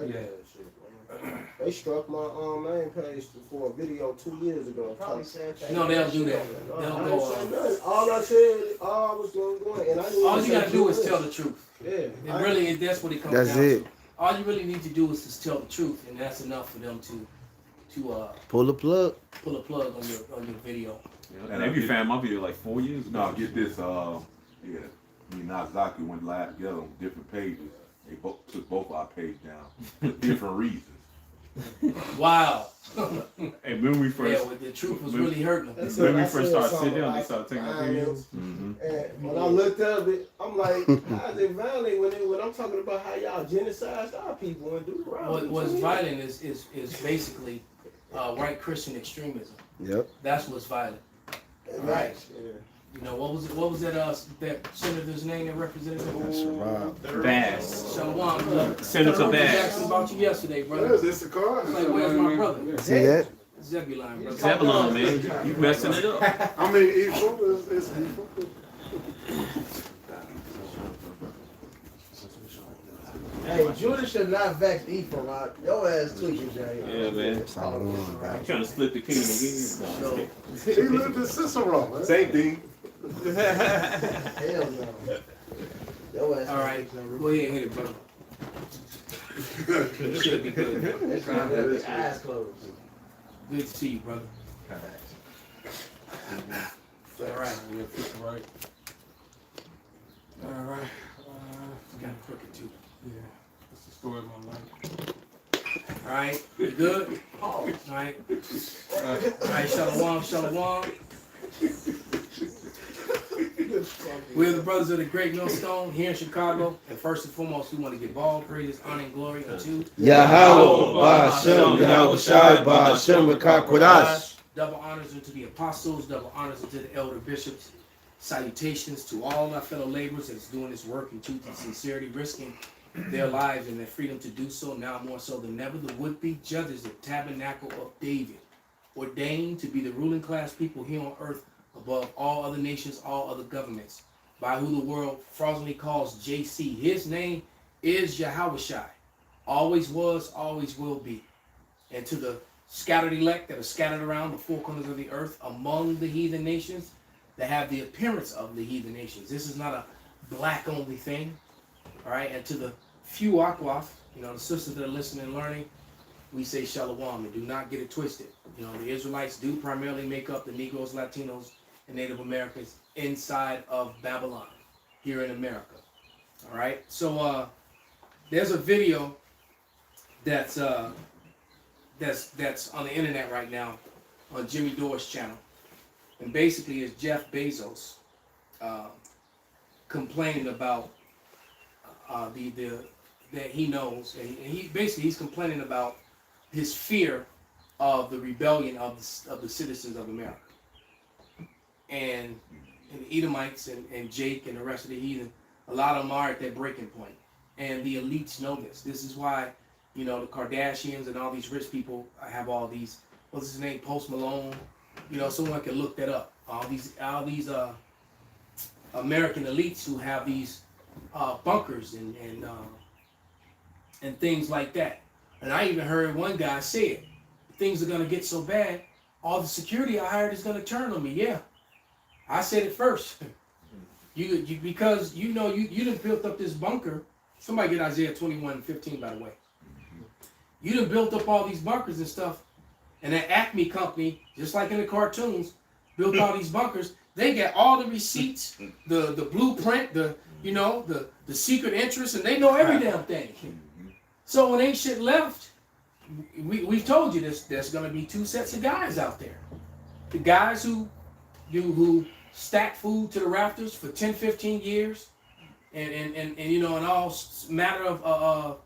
like that shit. They struck my main page for a video 2 years ago. No, they'll do that. They'll go on. All I said, all I was going, and I didn't all you gotta do is tell the truth. Yeah. That's what it comes That's down it. to. All you really need to do is just tell the truth, and that's enough for them to pull the plug. Pull a plug on your video. Yeah, and they be found my video like 4 years ago. No, get this. Me and Nazaki went live together on different pages. They both took both our page down for different reasons. Wow. Hey, when we first, yeah, the truth was really hurting them. When we first started sitting down, they started taking our videos. And when I looked up it, I'm like, how is it violent when I'm talking about how y'all genocide our people and do the wrong? What's violent is basically white Christian extremism. Yep. That's what's violent. Right. Yeah. You know, what was that senator's name that represented him? Bass. Shalom. Senator Bass. About you yesterday, brother. This the car. Like, where's my brother? See that? Zebulon, brother. Zebulon, man. You messing it up. I mean, it's Hey, Judah should not vex Ephraim. Your ass tweaking, Jay. Yeah, man. I'm trying to split the kingdom again. He lived in Cicero, man. Same thing. Hell no. Your ass. All right, go ahead and hit it, brother. It should be good. That's right. Have his eyes closed. Good to see you, brother. All right. All right. Got a crooked too. Yeah. That's the story of my life. All right. You good? All right. All right. Shalom. We're the brothers of the Great Millstone here in Chicago. And first and foremost, we want to give all praises, honor, and glory unto Yahweh, Ba'ashem, Yahweh Shai, Ba'ashem, Kodash. Double honors unto the apostles, double honors unto the elder bishops. Salutations to all our fellow laborers that's doing this work in truth and sincerity, risking their lives and their freedom to do so, now more so than ever. The would-be judges of Tabernacle of David, ordained to be the ruling class people here on earth above all other nations, all other governments, by who the world fraudulently calls JC. His name is Yahushai. Always was, always will be. And to the scattered elect that are scattered around the four corners of the earth among the heathen nations that have the appearance of the heathen nations. This is not a black only thing. All right. And to the few Akwaf, the sisters that are listening and learning, we say shalom and do not get it twisted. The Israelites do primarily make up the Negroes, Latinos, and Native Americans inside of Babylon, here in America. All right. So there's a video that's on the internet right now on Jimmy Dore's channel, and basically it's Jeff Bezos complaining about that he knows, and he's complaining about his fear of the rebellion of the citizens of America. And the Edomites and Jake and the rest of the heathen, a lot of them are at that breaking point. And the elites know this. This is why, the Kardashians and all these rich people have all these, what's his name, Post Malone. Someone can look that up. All these American elites who have these bunkers and things like that. And I even heard one guy say it. Things are gonna get so bad, all the security I hired is gonna turn on me. Yeah, I said it first. Because you done built up this bunker. Somebody get Isaiah 21:15, by the way. You done built up all these bunkers and stuff, and that Acme company, just like in the cartoons, built all these bunkers. They get all the receipts, the blueprint, the secret interest, and they know every damn thing. So when ain't shit left, we've told you this. There's gonna be two sets of guys out there. The guys who stack food to the rafters for 10, 15 years, and all matter of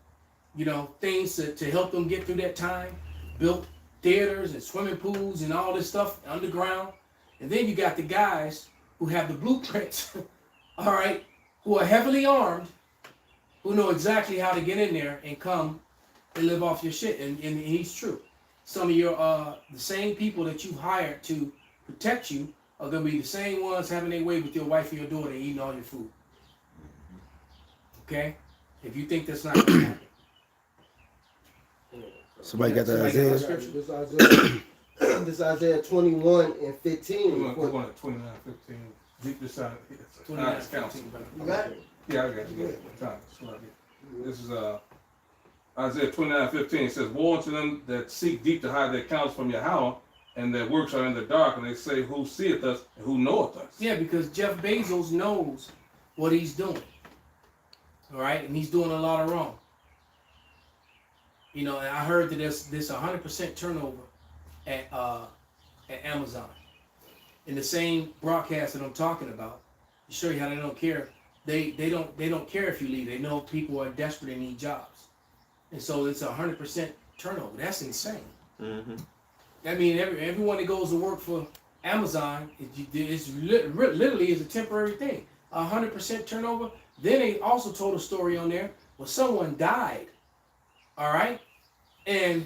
things to help them get through that time. Built theaters and swimming pools and all this stuff underground. And then you got the guys who have the blueprints, all right, who are heavily armed, who know exactly how to get in there and come and live off your shit. And he's true. Some of your the same people that you hired to protect you are gonna be the same ones having their way with your wife and your daughter and eating all your food. Okay? If you think that's not gonna happen. Somebody got the Somebody got Isaiah. the scripture? This Isaiah 21 and We're 15. going at 29:15. Deep beside it. 29, Council. 15, You got it? Yeah, I got you. This is Isaiah 29:15. It says, "Woe unto them that seek deep to hide their counsel from Yahweh, and their works are in the dark, and they say, Who seeth us and who knoweth us?" Yeah, because Jeff Bezos knows what he's doing. All right, and he's doing a lot of wrong. You know, and I heard that there's 100% turnover at Amazon. In the same broadcast that I'm talking about, to show you how they don't care. They don't care if you leave. They know people are desperate and need jobs, and so it's 100% turnover. That's insane. Mm-hmm. I mean, everyone that goes to work for Amazon, it's literally is a temporary thing. 100% turnover. Then they also told a story on there where someone died. All right, and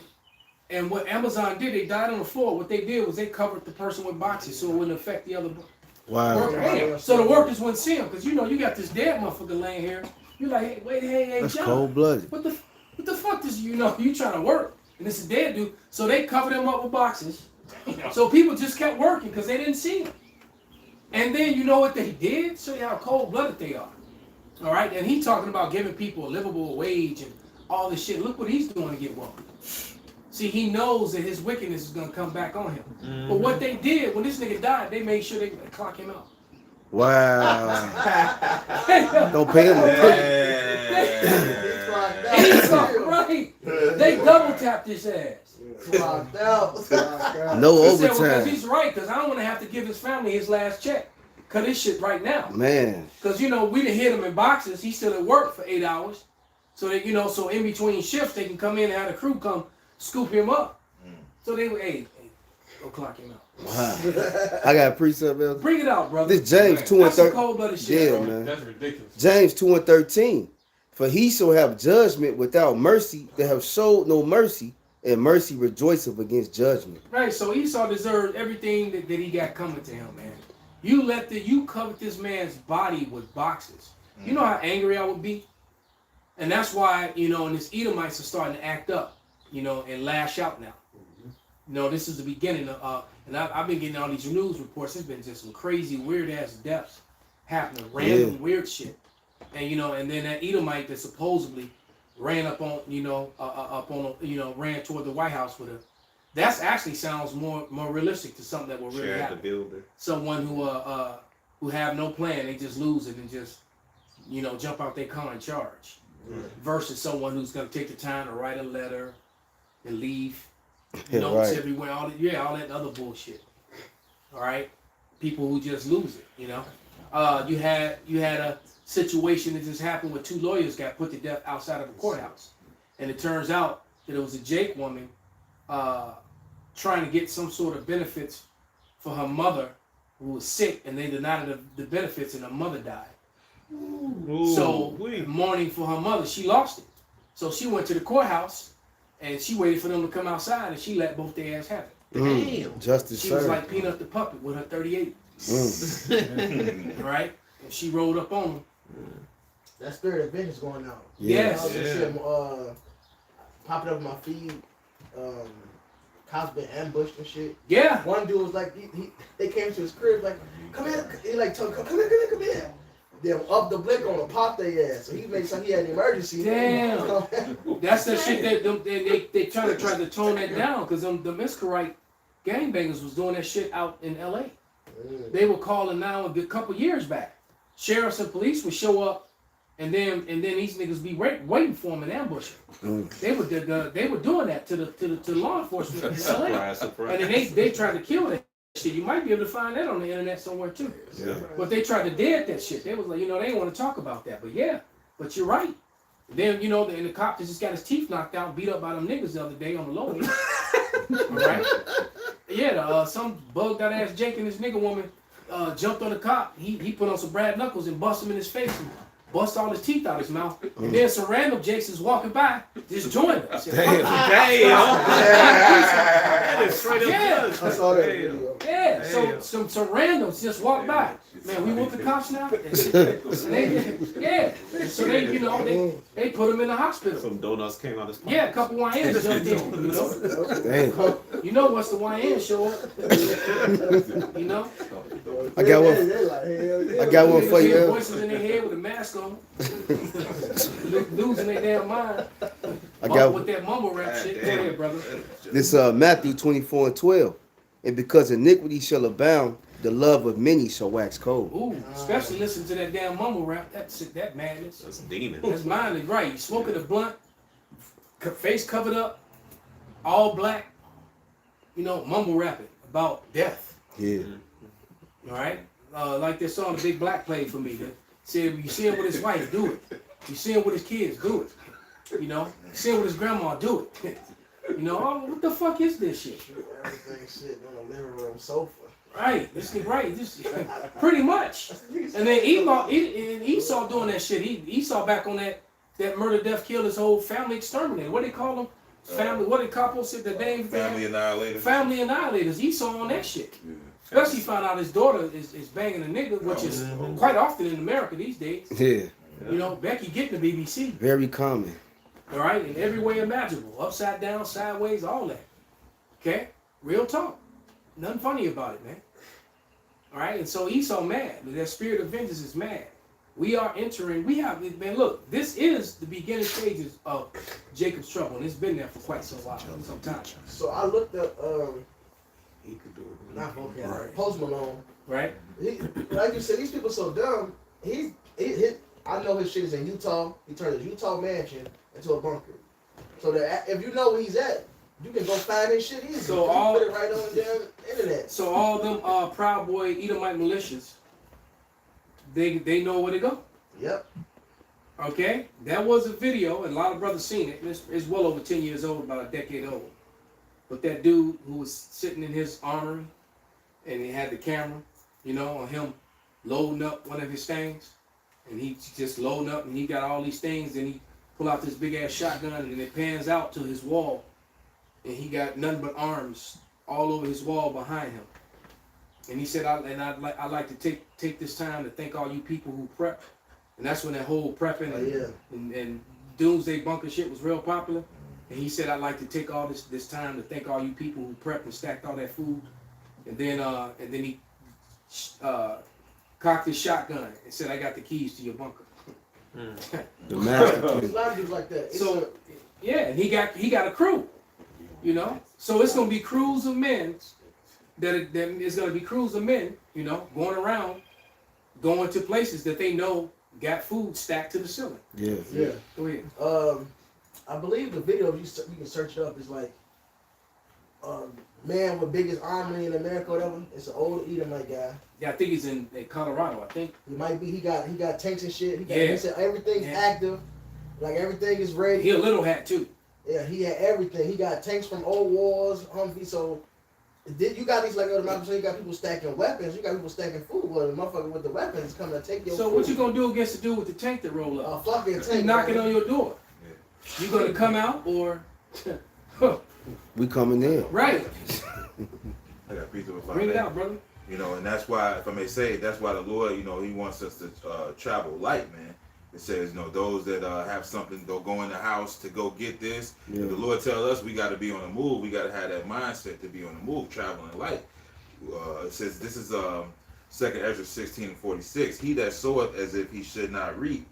what Amazon did, they died on the floor. What they did was they covered the person with boxes so it wouldn't affect the other Wow. workers. So the workers wouldn't see them because you got this dead motherfucker laying here. You're like, hey, That's John, cold blooded. what the fuck does you trying to work? And it's a dead dude. So they covered him up with boxes. So people just kept working because they didn't see him. And then you know what they did? Show you how cold-blooded they are. All right? And he talking about giving people a livable wage and all this shit. Look what he's doing to get wrong. See, he knows that his wickedness is going to come back on him. Mm-hmm. But what they did, when this nigga died, they made sure they clock him out. Wow. Don't pay him a Right. They double tapped his ass. Clocked out. No He said, well, because overtime. he's right, because I don't want to have to give his family his last check. Cut his shit right now. Man. Because, we done hit him in boxes. He's still at work for 8 hours. So that, so in between shifts, they can come in and have the crew come scoop him up. So they would, hey, go clock him out. Wow. I got a precept, man. Bring it out, brother. This James 2 and That's some 13. cold-blooded shit, Yeah, bro. man. That's ridiculous. James 2 and 13. For he shall have judgment without mercy, that have showed no mercy, and mercy rejoiceth against judgment. Right, so Esau deserves everything that he got coming to him, man. You covered this man's body with boxes. You know how angry I would be? And that's why, and this Edomites are starting to act up, and lash out now. This is the beginning of, and I've been getting all these news reports. There's been just some crazy, weird-ass deaths happening, random weird shit. And, and then that Edomite that supposedly ran up on, ran toward the White House with her. That's actually sounds more realistic to something that will really happen. The builder. Someone who have no plan, they just lose it and just, jump out their car and charge. Versus someone who's going to take the time to write a letter and leave notes Right. everywhere, all that other bullshit. All right, people who just lose it. You had a situation that just happened where 2 lawyers got put to death outside of a courthouse, and it turns out that it was a Jake woman trying to get some sort of benefits for her mother who was sick, and they denied her the benefits, and her mother died. So mourning for her mother, she lost it. So she went to the courthouse and she waited for them to come outside, and she let both their ass have it. Justice She was served. like Peanut the puppet with her 38, right? And she rolled up on them. That spirit of vengeance going out. Yes. I was just shit, popping up on my feed. Cops been ambushed and shit. Yeah. One dude was like, they came to his crib like, come here. He like told him, come here. Then up the blick on him, pop their ass. So he made sure he had an emergency. Damn. That's that shit that they try to tone that down, because the Miscarite gangbangers was doing that shit out in LA. They were calling now a couple years back. Sheriffs and police would show up, and then these niggas be waiting for them and ambush them. They were doing that to the law enforcement in LA. Surprise. And then they tried to kill that shit. You might be able to find that on the internet somewhere too. Yeah. But they tried to dead that shit. They was like, they didn't want to talk about that. But yeah, but you're right. Then, and the cop that just got his teeth knocked out, beat up by them niggas the other day on the low end. All right? Yeah, some bugged out ass Jake and this nigga woman jumped on the cop. He put on some Brad Knuckles and bust him in his face and bust all his teeth out his mouth. And then some random Jasons walking by, just joined us. Damn. That is straight up Yeah. judge. I saw that Damn. video. Yeah, Damn. some randoms just walked by. Man, we want the cops now. And yeah, so they, you know, they put him in the hospital. Some donuts came out of his pocket. Yeah, a couple YNs jumped in. You know, Damn. you know once the YN show up, you know. I got one. They like, hell yeah. I got one for Hear you. voices in their head with a mask on, losing their damn mind. I got with that mumble rap shit. Go ahead, brother. this Matthew 24:12. And because iniquity shall abound, the love of many shall wax cold. Ooh, especially listen to that damn mumble rap. That madness. That's demon. That's mine, right? You smoking a blunt, face covered up, all black. You know, mumble rapping about death. Yeah. All right, like this song, The Big Black played for me. That said, you see him with his wife, do it. You see him with his kids, do it. You know, you see him with his grandma, do it. You know, oh, what the fuck is this shit? Everything sitting on the living room sofa. Right, this is right. This pretty much. And then Esau doing that shit. Esau back on that murder, death, kill his whole family exterminated. What they call them? Family. What did Capo said? The name. Family annihilators. Family annihilators. Esau on that shit. Yeah. Especially found out his daughter is banging a nigga, which is quite often in America these days. Yeah. You know, Becky getting the BBC. Very common. All right, in every way imaginable, upside down, sideways, all that. Okay, real talk. Nothing funny about it, man. All right, and so Esau mad. That spirit of vengeance is mad. We are entering. We have, man. Look, this is the beginning stages of Jacob's trouble, and it's been there for quite some while, some time. So I looked up, He could do it. not Post Malone. Right? Like you said, these people so dumb. I know his shit is in Utah. He turned his Utah mansion into a bunker. So that if you know where he's at, you can go find his shit easy. So You all- put it right on the damn internet. So all them Proud Boy Edomite militias, they know where to go. Yep. Okay, that was a video, and a lot of brothers seen it. And it's well over 10 years old, about a decade old. But that dude who was sitting in his armory, and he had the camera, you know, on him loading up one of his things, and he just loading up, and he got all these things, and he pull out this big ass shotgun, and it pans out to his wall, and he got nothing but arms all over his wall behind him. And he said, I'd like to take this time to thank all you people who prep. And that's when that whole prepping Oh, yeah. and doomsday bunker shit was real popular. And he said, I'd like to take all this time to thank all you people who prepped and stacked all that food. And then he cocked his shotgun and said, I got the keys to your bunker. The master There's plan. a lot of dudes like that. It's So yeah, and he got a crew, you know. So it's gonna be crews of men it's gonna be crews of men, you know, going around, going to places that they know got food stacked to the ceiling. Yeah. yeah. Go ahead. I believe the video, you can search it up, is like, man with biggest armory in America, whatever. It's an old Edomite guy. Yeah, I think he's in Colorado. I think He might be. He got tanks and shit. Yeah. He said everything's Yeah. active, like everything is ready. he a little hat too. Yeah, he had everything. He got tanks from old wars, Humvee. So you got these like other motherfuckers. You got people stacking weapons. You got people stacking food. Well, the motherfucker with the weapons coming to take your. So food. what you gonna do against the dude with the tank that roll up? Fucking He tank. knocking man. on your door. You gonna come out or We coming in. right? I got a piece of it. Bring it out, brother. You know, and that's why, if I may say, that's why the Lord, you know, He wants us to travel light, man. It says, you know, those that have something, they'll go in the house to go get this. Yeah. The Lord tells us we got to be on the move. We got to have that mindset to be on the move, traveling light. It says, this is 2nd Ezra 16:46. He that soweth as if he should not reap,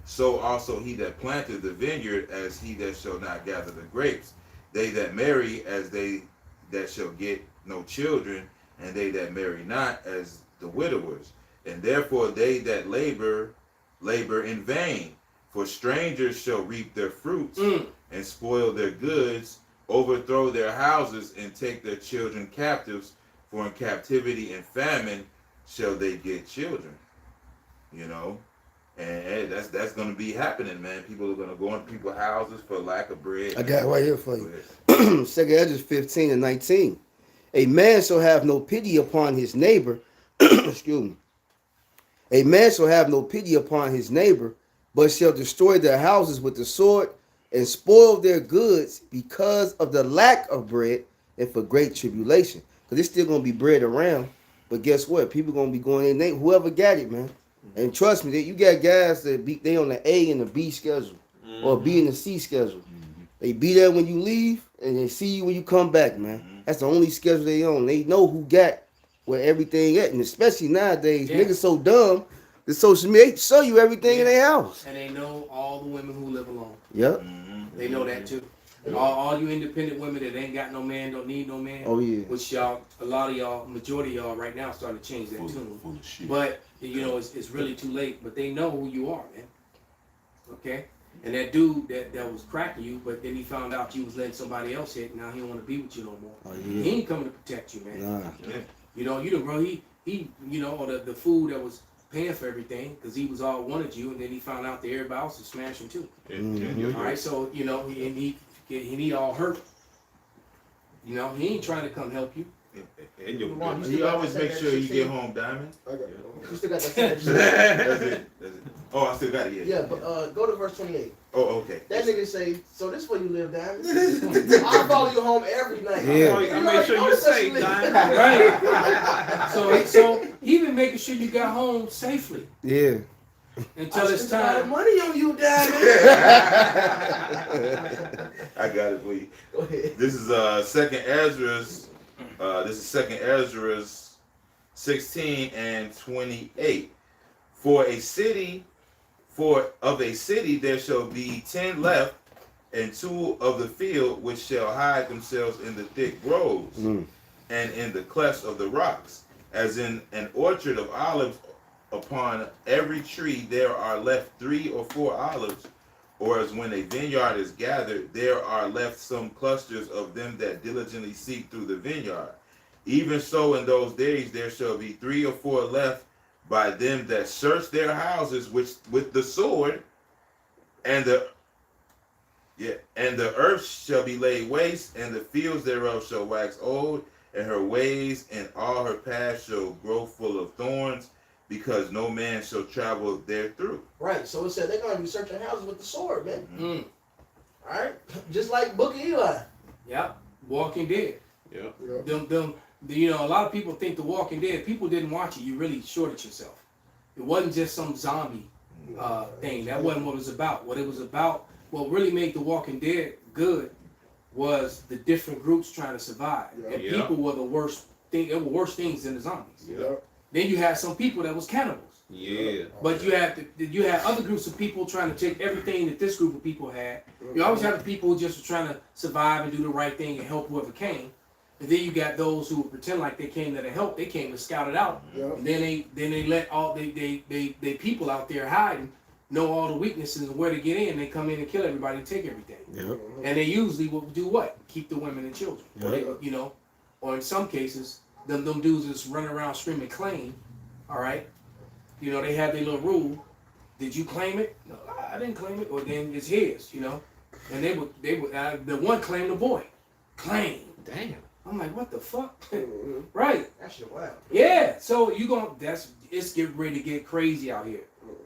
so also he that planteth the vineyard as he that shall not gather the grapes. They that marry as they that shall get no children, and they that marry not as the widowers. And therefore they that labor in vain. For strangers shall reap their fruits, and spoil their goods, overthrow their houses, and take their children captives. For in captivity and famine shall they get children. You know, and that's going to be happening, man. People are going to go into people's houses for lack of bread. I got it right here for Go you. ahead. 2nd Ezra 15:19. A man shall have no pity upon his neighbor, excuse me, A man shall have no pity upon his neighbor, but shall destroy their houses with the sword and spoil their goods because of the lack of bread and for great tribulation. Because there's still going to be bread around. But guess what? People going to be going in. Whoever got it, man. And trust me, you got guys that they on the A and the B schedule or B and the C schedule. They be there when you leave and they see you when you come back, man. That's the only schedule they on. They know who got where everything at. And especially nowadays, niggas so dumb, the social media they show you everything in their house. And they know all the women who live alone. Yep. They know that too. All you independent women that ain't got no man, don't need no man. Oh yeah. Which y'all, a lot of y'all, majority of y'all right now starting to change that tune. But you know, it's really too late. But they know who you are, man. Okay. And that dude that was cracking you, but then he found out you was letting somebody else hit. Now he don't want to be with you no more. Oh yeah. He ain't coming to protect you, man. Nah. You know, you done, bro. He you know, the fool that was paying for everything because he was all wanted you, and then he found out that everybody else was smashing too. All right, so you know, he need all hurt. You know, he ain't trying to come help you. And Come on, you always make sure you get home, Diamond. I got it. You still got that. That's it. Oh, I still got it. Yeah, but go to verse 28. Oh, okay. That nigga say, so this where you live, Diamond? I'll follow you home every night. Yeah. I make sure you say, Diamond. Right. So he been making sure you got home safely Yeah. until it's I spent a lot of time. money on you, Diamond. I got it for you. Go ahead. This is Second Ezra's. This is Second Ezra's 16 and 28. For a city there shall be 10 left, and 2 of the field which shall hide themselves in the thick groves and in the clefts of the rocks, as in an orchard of olives. Upon every tree there are left 3 or 4 olives, or as when a vineyard is gathered, there are left some clusters of them that diligently seek through the vineyard. Even so in those days there shall be 3 or 4 left by them that search their houses with the sword, and the earth shall be laid waste, and the fields thereof shall wax old, and her ways and all her paths shall grow full of thorns, because no man shall travel there through. Right, so it said they're going to be searching houses with the sword, man. Mm. All right? Just like Book of Eli. Yep. Walking Dead. Yeah. You know, a lot of people think The Walking Dead. People didn't watch it. You really shorted yourself. It wasn't just some zombie thing. That wasn't what it was about. What it was about, what really made The Walking Dead good, was the different groups trying to survive. Yeah. And Yeah. people were the worst thing. There were worse things than the zombies. Yeah. Then you had some people that was cannibals. Yeah. But you had other groups of people trying to take everything that this group of people had. You always have the people who just were trying to survive and do the right thing and help whoever came. And then you got those who pretend like they came there to help. They came to scout it out. Yeah. And then they let all they people out there hiding know all the weaknesses and where to get in. They come in and kill everybody and take everything. Yep. And they usually will do what? Keep the women and children. Or Yeah. they, you know, or in some cases, them dudes just running around screaming claim. All right. You know, they have their little rule. Did you claim it? No, I didn't claim it. Or then it's his, you know. And they would the one claimed the boy. Claim. Damn. I'm like, what the fuck? Right. That shit wild. Yeah. So it's getting ready to get crazy out here.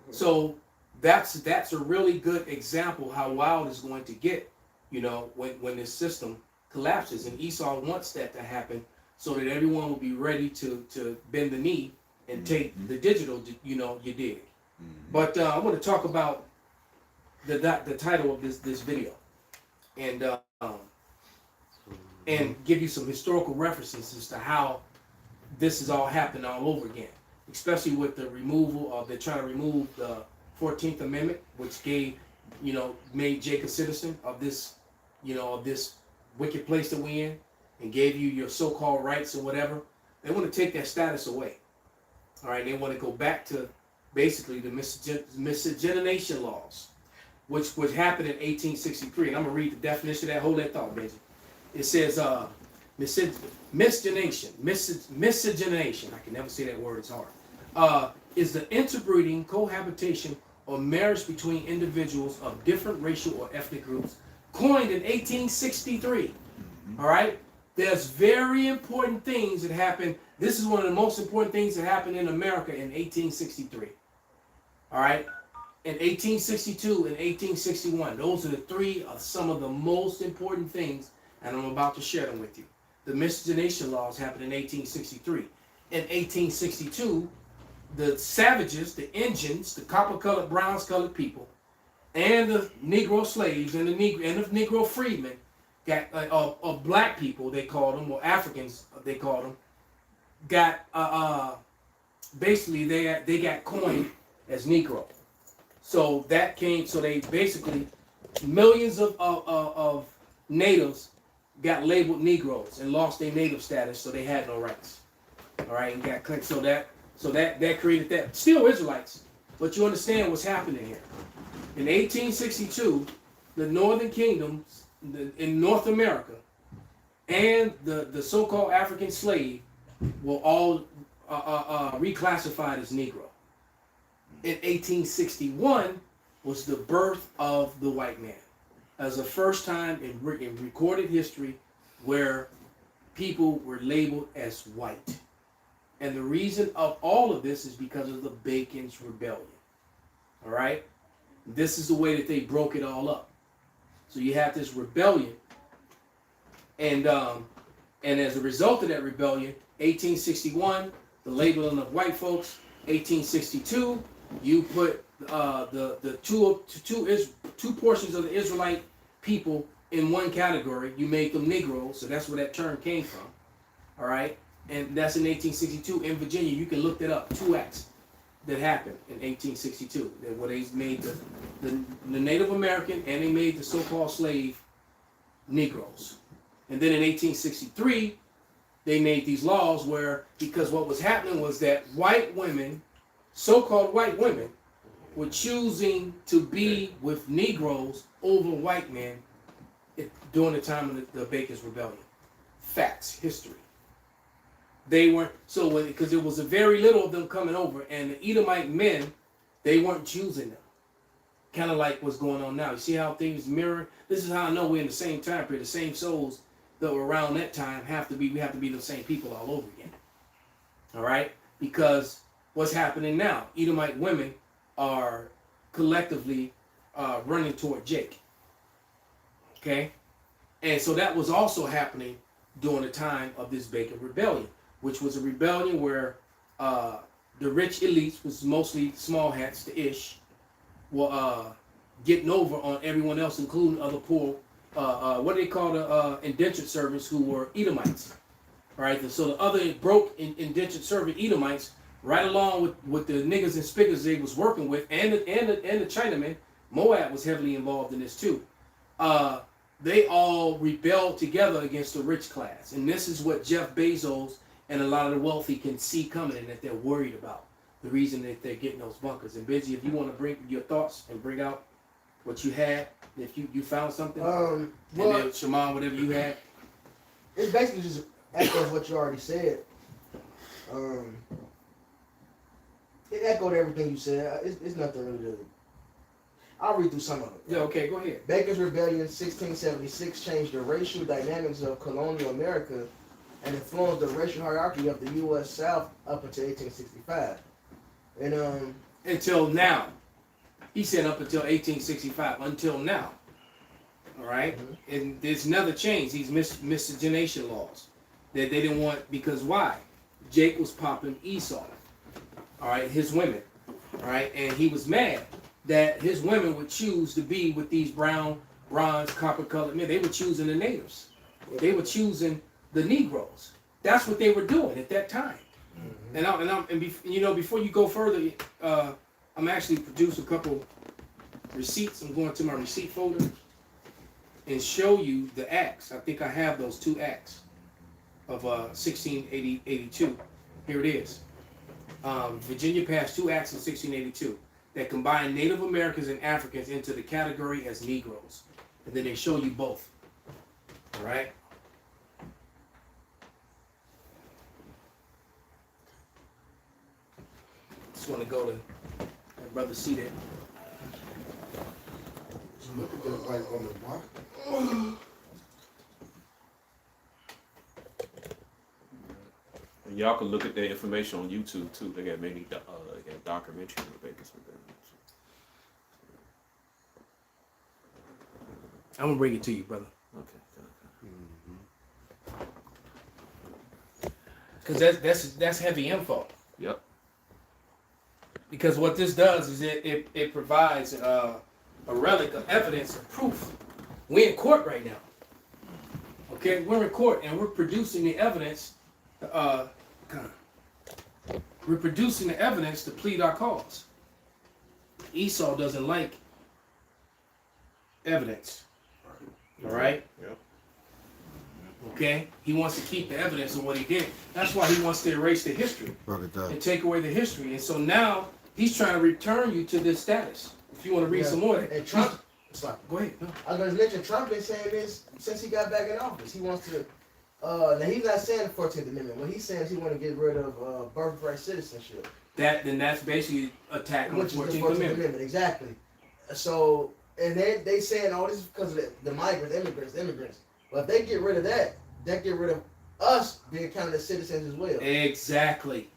So that's a really good example how wild it's going to get, you know, when this system collapses. And Esau wants that to happen so that everyone will be ready to bend the knee and take the digital, you know, you dig. But I want to talk about the title of this video, and give you some historical references as to how this is all happening all over again, especially with the removal of, they're trying to remove the 14th Amendment, which gave, you know, made Jake a citizen of this, you know, of this wicked place that we in, and gave you your so-called rights or whatever. They want to take that status away. All right, they want to go back to basically the miscegenation laws, which happened in 1863. And I'm going to read the definition of that. Hold that thought, Benji. It says miscegenation. I can never say that word, it's hard. Is the interbreeding, cohabitation, or marriage between individuals of different racial or ethnic groups, coined in 1863. All right? there's very important things that happened. This is one of the most important things that happened in America in 1863. All right? In 1862 and 1861. Those are the three of some of the most important things, and I'm about to share them with you. The miscegenation laws happened in 1863. In 1862, the savages, the Indians, the copper-colored, bronze-colored people, and the Negro slaves and the Negro freedmen got black people, they called them, or Africans, they called them, got basically they got coined as Negro. So that came. So they basically millions of natives got labeled Negroes and lost their native status, so they had no rights. All right, and got clicked. So that created that. Still Israelites, but you understand what's happening here. In 1862, the Northern Kingdoms in North America and the so-called African slave were all reclassified as Negro. In 1861 was the birth of the white man, as the first time in recorded history where people were labeled as white. And the reason of all of this is because of the Bacon's Rebellion. All right? This is the way that they broke it all up. So you have this rebellion, and as a result of that rebellion, 1861, the labeling of white folks. 1862, you put the two portions of the Israelite people in one category. You made them Negroes, so that's where that term came from. All right, and that's in 1862 in Virginia. You can look that up. 2 acts that happened in 1862, where they made the Native American and they made the so-called slave Negroes. And then in 1863, they made these laws where, because what was happening was that white women, so-called white women, were choosing to be with Negroes over white men during the time of the Bacon's Rebellion. Facts, history. They weren't, so because there was a very little of them coming over, and the Edomite men, they weren't choosing them. Kind of like what's going on now. You see how things mirror? This is how I know we're in the same time period. The same souls that were around that time we have to be the same people all over again. All right? Because what's happening now? Edomite women are collectively running toward Jake. Okay? And so that was also happening during the time of this Bacon Rebellion, which was a rebellion where the rich elites, was mostly small hats, the ish, were getting over on everyone else, including other poor, what do they call the indentured servants who were Edomites. All right, so the other broke indentured servant Edomites, right along with the niggas and spiggers they was working with, and the Chinamen. Moab was heavily involved in this too. They all rebelled together against the rich class, and this is what Jeff Bezos and a lot of the wealthy can see coming, and that they're worried about. The reason that they're getting those bunkers. And Benji, if you want to bring your thoughts and bring out what you had, if you found something, and then Shaman, whatever you had. It's basically just echoes what you already said. It echoed everything you said. It's nothing really to. I'll read through some of it. Yeah, okay, go ahead. Bacon's Rebellion 1676 changed the racial dynamics of colonial America and influenced the racial hierarchy of the U.S. South up until 1865. And until now. He said up until 1865, until now. All right? Mm-hmm. And there's another change, these miscegenation laws that they didn't want, because why? Jake was popping Esau. All right, his women. All right, and he was mad that his women would choose to be with these brown, bronze, copper-colored men. They were choosing the natives. They were choosing the Negroes. That's what they were doing at that time. Mm-hmm. Before you go further, I'm actually producing a couple receipts. I'm going to my receipt folder and show you the acts. I think I have those 2 acts of 1682. Here it is. Virginia passed 2 acts in 1682 that combined Native Americans and Africans into the category as Negroes. And then they show you both. All right? Just want to go to my brother see that. Look at that light on the block. And y'all can look at their information on YouTube too. They got many they got documentaries on the Bacon Rebellion. I'm gonna bring it to you, brother. Okay. Because that's heavy info. Yep. Because what this does is it provides a relic of evidence of proof. We're in court right now. Okay, we're in court and we're producing the evidence. We're producing the evidence to plead our cause. Esau doesn't like evidence. All right. Yep. Okay, he wants to keep the evidence of what he did. That's why he wants to erase the history and take away the history. And so now he's trying to return you to this status. If you want to read some more, And Trump, sorry. go ahead. No. I was going to mention Trump been saying this since he got back in office. He wants to. Now he's not saying the 14th Amendment. What he's saying is he want to get rid of birthright citizenship, Then that's basically attack on the which is the 14th 14th Amendment. Amendment. Exactly. So and they saying all this is because of the migrants, immigrants. But if they get rid of that, they get rid of us being counted as citizens as well. Exactly.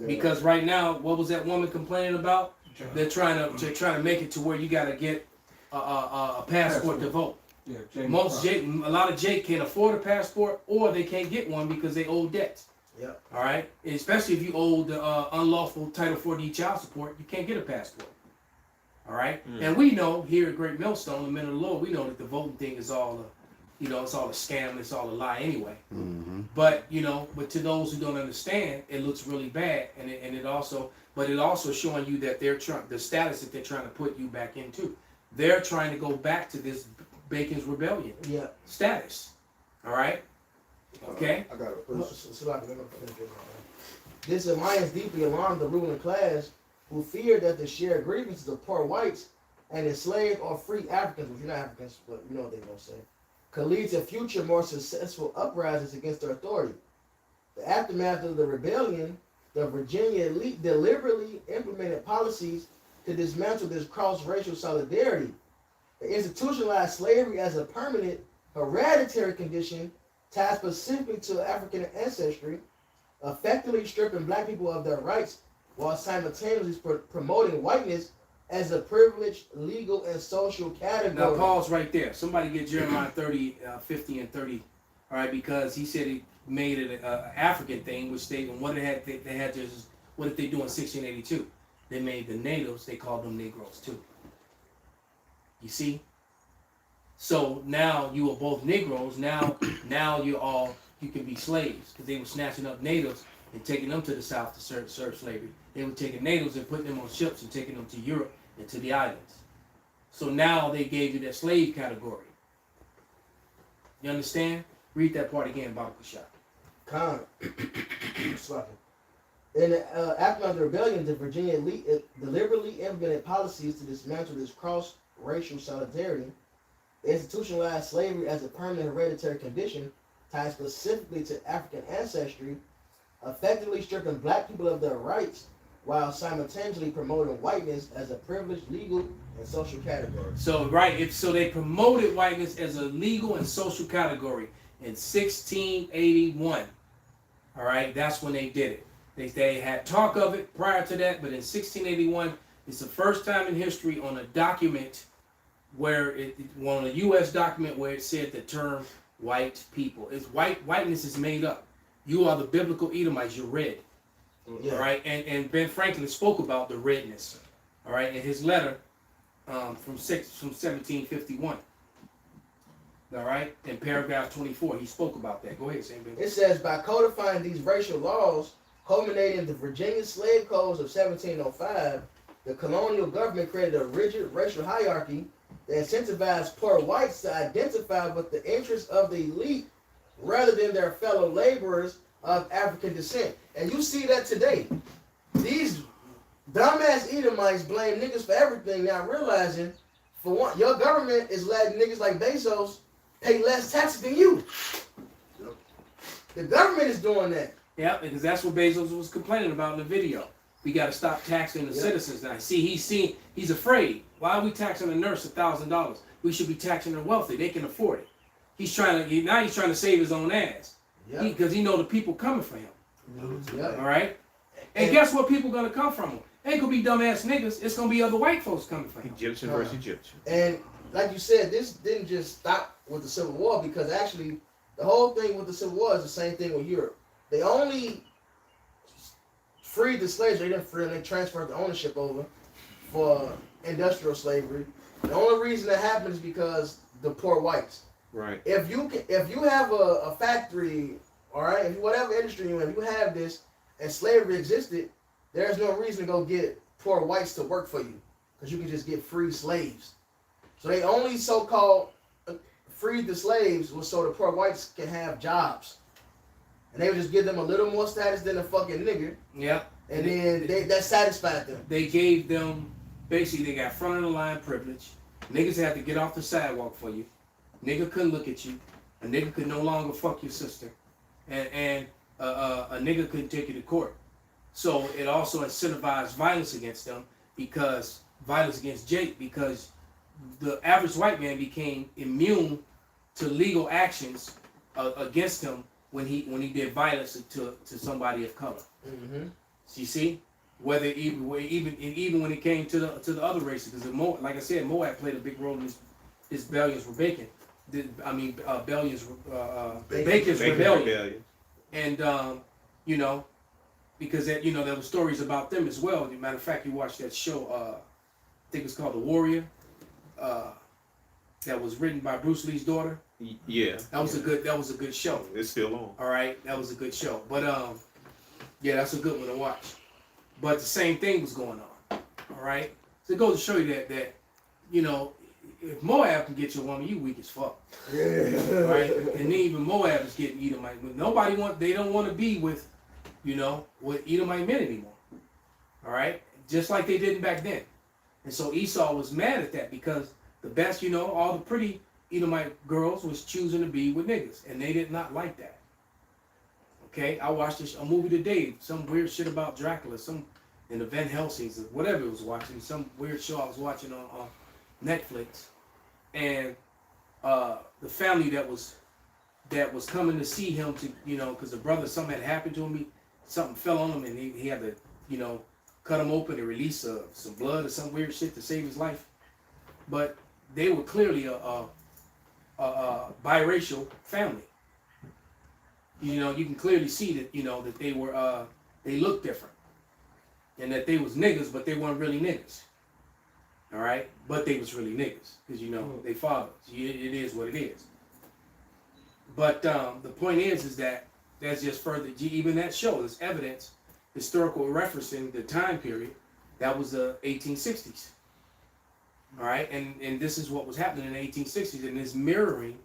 Because right now, what was that woman complaining about? They're trying to make it to where you got to get a passport to vote. Yeah, A lot of Jake can't afford a passport, or they can't get one because they owe debts. Yep. All right, especially if you owe the unlawful Title 40 child support, you can't get a passport. All right, and we know here at Great Millstone, the Men of the Lord, we know that the voting thing is all it's all a scam, it's all a lie anyway. Mm-hmm. But but to those who don't understand, it looks really bad, and it also showing you that the status that they're trying to put you back into. They're trying to go back to this Bacon's Rebellion status. All right. Okay. I got This alliance deeply alarmed the ruling class, who feared that the shared grievances of poor whites and enslaved or free Africans, which you're not Africans, but you know what they're going to say, could lead to future more successful uprisings against their authority. The aftermath of the rebellion, the Virginia elite deliberately implemented policies to dismantle this cross-racial solidarity. They institutionalized slavery as a permanent hereditary condition tied specifically to African ancestry, effectively stripping black people of their rights while simultaneously promoting whiteness as a privileged legal and social category. Now pause right there. Somebody get Jeremiah 30, 50 and 30. All right, because he said he made it an African thing, which what did they do in 1682? They made the natives, they called them Negroes too. You see? So now you are both Negroes. Now you can be slaves, because they were snatching up natives and taking them to the South to serve slavery. They were taking natives and putting them on ships and taking them to Europe and to the islands. So now they gave you that slave category. You understand? Read that part again, Baba Kushak. Khan. In the aftermath of the rebellion, the Virginia elite deliberately implemented policies to dismantle this cross-racial solidarity. They institutionalized slavery as a permanent hereditary condition tied specifically to African ancestry, effectively stripping black people of their rights while simultaneously promoting whiteness as a privileged legal and social category. So they promoted whiteness as a legal and social category in 1681. All right, that's when they did it. They had talk of it prior to that, but in 1681, it's the first time in history on a document on a U.S. document where it said the term white people. It's whiteness is made up. You are the biblical Edomites. You're red. Yeah. All right, and Ben Franklin spoke about the redness. All right, in his letter from 1751. All right, in paragraph 24, he spoke about that. Go ahead, St. Ben. It says, by codifying these racial laws, culminating in the Virginia slave codes of 1705, the colonial government created a rigid racial hierarchy that incentivized poor whites to identify with the interests of the elite rather than their fellow laborers of African descent. And you see that today. These dumbass Edomites blame niggas for everything, now realizing, for one, your government is letting niggas like Bezos pay less taxes than you. The government is doing that. Yeah, because that's what Bezos was complaining about in the video. We got to stop taxing the citizens now. See, he's afraid. Why are we taxing a nurse $1,000? We should be taxing the wealthy. They can afford it. He's trying to save his own ass. Because he know the people coming for him. Yeah. All right. And guess what? People gonna come from him. Ain't gonna be dumbass niggas. It's gonna be other white folks coming from him. Egyptian versus Egyptian. And like you said, this didn't just stop with the Civil War, because actually the whole thing with the Civil War is the same thing with Europe. They only freed the slaves. They didn't free them. They transferred the ownership over for industrial slavery. The only reason that happened is because the poor whites. Right. If you have a factory, all right, if whatever industry you're in, if you have this and slavery existed, there's no reason to go get poor whites to work for you, because you can just get free slaves. So they only so-called freed the slaves was so the poor whites can have jobs, and they would just give them a little more status than a fucking nigger, Yeah. and then that satisfied them. They gave them, basically they got front of the line privilege. Niggas had to get off the sidewalk for you. Nigga couldn't look at you. A nigga could no longer fuck your sister. And a nigga couldn't take you to court. So it also incentivized violence against them, because violence against Jake, because the average white man became immune to legal actions against him when he did violence to somebody of color. Mm-hmm. So you see, whether even when it came to the other races, because like I said, Moab played a big role in his Bacon's rebellion. Bacon's rebellion. And you know, because that, you know, there were stories about them as well. As a matter of fact, you watched that show, I think it's called The Warrior, that was written by Bruce Lee's daughter. Yeah. That was a good show. It's still on. All right, that was a good show. But yeah, that's a good one to watch. But the same thing was going on. All right, so it goes to show you that you know, if Moab can get your woman, you weak as fuck. Right? And then even Moab is getting Edomite. They don't want to be with, you know, with Edomite men anymore. All right? Just like they didn't back then. And so Esau was mad at that, because the best, you know, all the pretty Edomite girls was choosing to be with niggas. And they did not like that. Okay? I watched a movie today, some weird shit about Dracula, in the Van Helsing's, whatever it was watching, some weird show I was watching on Netflix. And the family that was coming to see him, to, you know, because the brother, something had happened to him, something fell on him, and he had to, you know, cut him open and release some blood or some weird shit to save his life. But they were clearly a biracial family. You know, you can clearly see that, you know, that they were they looked different, and that they was niggas, but they weren't really niggas. All right, but they was really niggas, because, you know, they fathers. It is what it is. But the point is that that's just further. Even that show, there's evidence, historical referencing the time period. That was the 1860s. All right, and this is what was happening in the 1860s, and this mirroring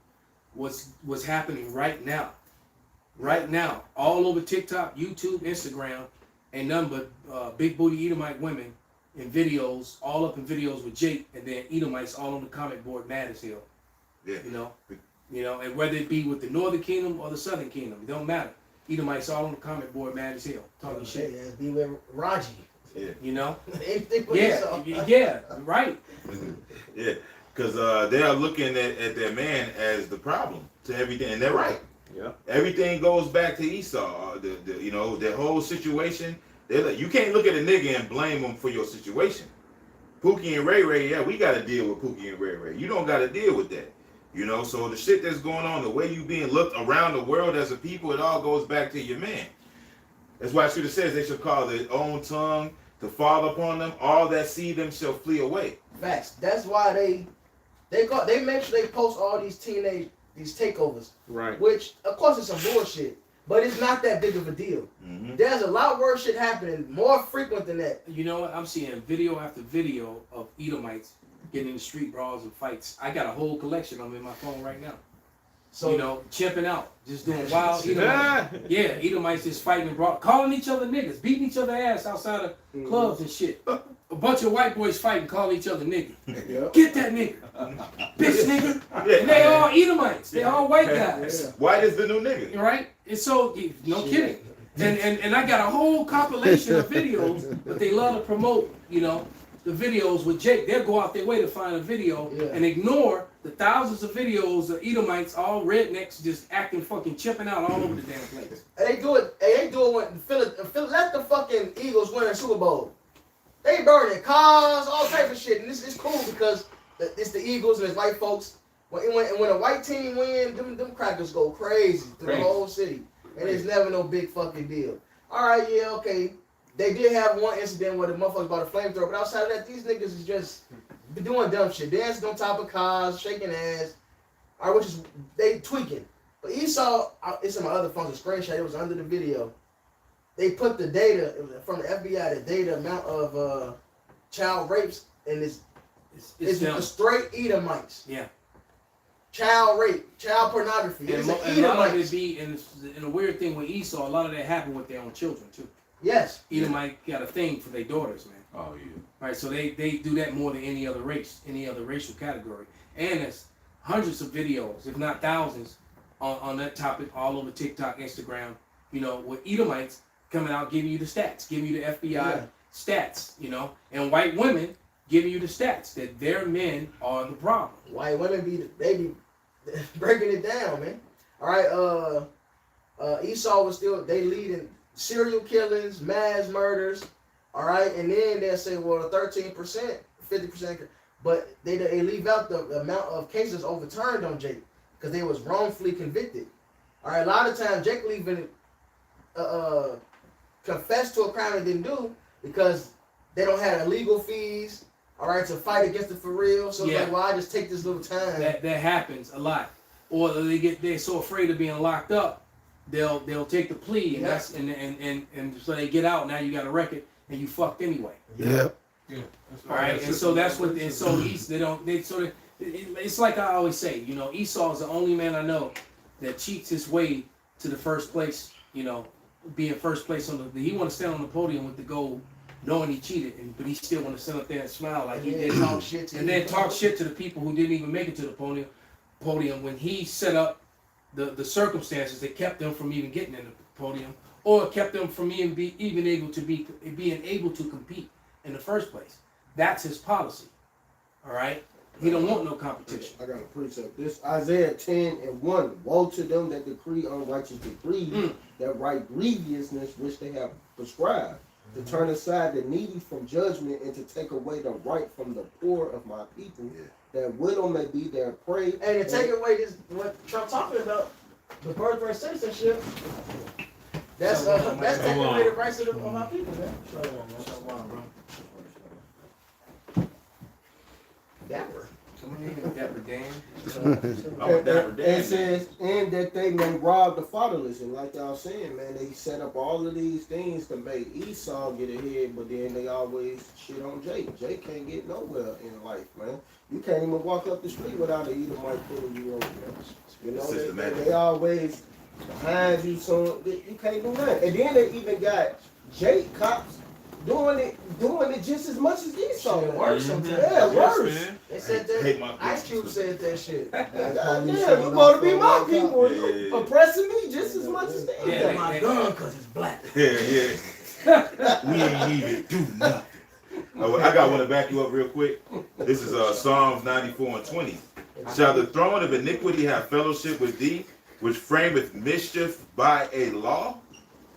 what's happening right now. Right now, all over TikTok, YouTube, Instagram, and none but big booty Edomite women in videos, all up in videos with Jake, and then Edomites all on the comment board mad as hell. Yeah. You know, and whether it be with the Northern Kingdom or the Southern Kingdom, it don't matter. Edomites all on the comment board mad as hell, talking shit. Yeah, be with Raji. Yeah. You know? Anything with Yeah, Esau. yeah, right. Yeah, because they are looking at their man as the problem to everything, and they're right. Yeah. Everything goes back to Esau. You know, the whole situation. You can't look at a nigga and blame him for your situation. Pookie and Ray Ray, yeah, we got to deal with Pookie and Ray Ray. You don't got to deal with that. You know, so the shit that's going on, the way you being looked around the world as a people, it all goes back to your man. That's why Scripture says they shall call their own tongue to fall upon them. All that see them shall flee away. Facts. That's why they make sure they post all these takeovers. Right. Which, of course, it's some bullshit, but it's not that big of a deal. Mm-hmm. There's a lot worse shit happening, more frequent than that. You know what? I'm seeing video after video of Edomites getting in street brawls and fights. I got a whole collection of them in my phone right now. So, you know, chimping out, just doing wild Edomites. Yeah, Edomites just fighting and calling each other niggas, beating each other ass outside of clubs and shit. A bunch of white boys fighting, calling each other nigga. Yep. Get that nigga, bitch nigga. And they all Edomites. They all white guys. Yeah. White is the new nigga. Right? And so, no kidding. And I got a whole compilation of videos, but they love to promote, you know, the videos with Jake. They'll go out their way to find a video Yeah. and ignore the thousands of videos of Edomites, all rednecks, just acting fucking chipping out all over the damn place. And they do it when let the fucking Eagles win a Super Bowl. They burning cars, all type of shit, and this is cool because it's the Eagles and it's white folks. When a white team win, them crackers go crazy through the whole city, and it's never no big fucking deal. All right, yeah, okay. They did have one incident where the motherfuckers bought a flamethrower, but outside of that, these niggas is just doing dumb shit, dancing on top of cars, shaking ass, or which is they tweaking. But Esau, it's in my other phone's a screenshot. It was under the video. They put the data it was from the FBI, the data amount of child rapes, and it's them. straight Edomites. Yeah. Child rape, child pornography. And, It's a lot of Edomites. it be, and the weird thing with Esau, a lot of that happened with their own children too. Yes. Edomite got a thing for their daughters, man. Oh yeah. Right, so they do that more than any other race, any other racial category. And there's hundreds of videos, if not thousands, on that topic all over TikTok, Instagram, you know, with Edomites coming out giving you the stats, giving you the FBI stats, you know, and white women giving you the stats that their men are the problem. White women be breaking it down, man. All right, Esau was still they leading serial killings, mass murders. All right, and then they'll say, well, 13%, 50%, but they leave out the amount of cases overturned on Jake because they was wrongfully convicted. All right, a lot of times Jake will even confess to a crime they didn't do because they don't have legal fees. All right, to fight against it for real. So it's like, well, I just take this little time. That happens a lot, or they're so afraid of being locked up, they'll take the plea, and that's and so they get out. Now you got a record, and you fucked anyway. Yeah. Yeah. All right, and so that's what. And so it's like I always say, you know, Esau is the only man I know that cheats his way to the first place. You know, being first place on the. He want to stand on the podium with the gold, knowing he cheated, but he still want to sit up there and smile like he did, talk shit to and then talk shit to the people who didn't even make it to the podium when he set up the circumstances that kept them from even getting in the podium, or kept them from being able to compete in the first place. That's his policy. All right, he don't want no competition. I got a precept. This Isaiah 10:1. Woe to them that decree unrighteous decrees, that write grievousness which they have prescribed, to turn aside the needy from judgment and to take away the right from the poor of my people, that widow may be their prey. And to take away this, what Trump talking about, the birthright citizenship, that's taking away the rights of my people, man. Dapper. Dapper Dan. It says, and that they may rob the fatherless. And like y'all saying, man, they set up all of these things to make Esau get ahead, but then they always shit on Jake. Jake can't get nowhere in life, man. You can't even walk up the street without an Edomite pulling you over. You know, they always behind you, so you can't do that. And then they even got Jake cops doing it just as much as Esau. It works sometimes. Yeah, it works. They said that. Ice Cube said that shit. Yeah, you supposed to be my people. You oppressing me just as much as they. Yeah, My gun because it's black. Yeah. We ain't even do nothing. I got one to back you up real quick. This is Psalms 94:20. Shall the throne of iniquity have fellowship with thee, which frameth mischief by a law?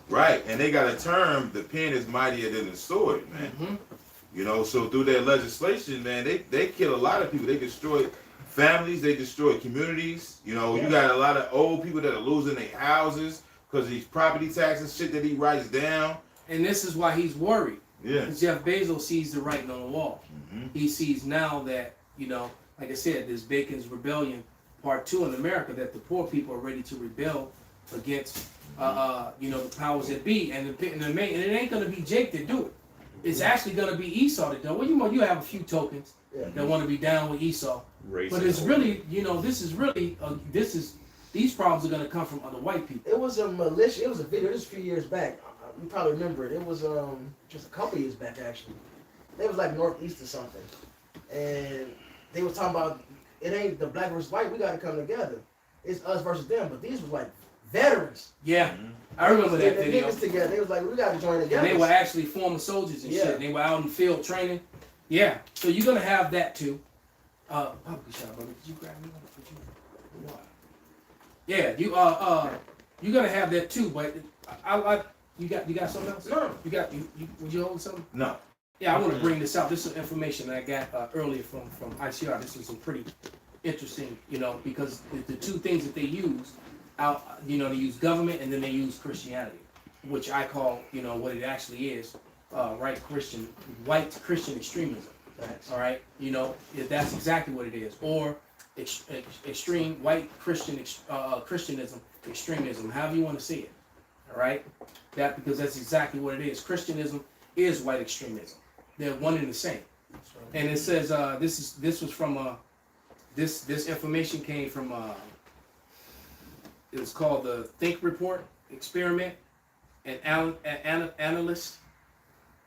Right, and they got a term, the pen is mightier than the sword, man. Mm-hmm. You know, so through their legislation, man, they kill a lot of people. They destroy families, they destroy communities. You know, you got a lot of old people that are losing their houses because of these property taxes, shit that he writes down. And this is why he's worried. Yeah. Because Jeff Bezos sees the writing on the wall. Mm-hmm. He sees now that, you know, like I said, this Bacon's Rebellion Part 2 in America, that the poor people are ready to rebel against you know, the powers that be, and it ain't gonna be Jake that do it. It's actually gonna be Esau that do it. Well, you have a few tokens that want to be down with Esau, but it's really, you know, these problems are gonna come from other white people. It was a militia. It was a video. This was a few years back. You probably remember it. It was just a couple years back actually. It was like Northeast or something, and they was talking about it ain't the black versus white. We got to come together. It's us versus them. But these was like veterans. Yeah, I remember that the video. niggas together. They was like, we got to join together. And they were actually former soldiers and shit. They were out in the field training. Yeah, so you're gonna have that too. Public shop, brother. Did you grab me one? Did you? What? Yeah, you're gonna have that too, but I you got something else? No. You got you would you hold something? No. Yeah, I want to bring this out. This is information that I got earlier from ICR. This is some pretty interesting, because the two things that they use, they use government and then they use Christianity, which I call, what it actually is, white Christian extremism. All right, that's exactly what it is, or extreme white Christianism, extremism, however you want to see it. All right, because that's exactly what it is. Christianism is white extremism. They're one and the same. And it says this was from this information came from it was called the Think Report Experiment and Analyst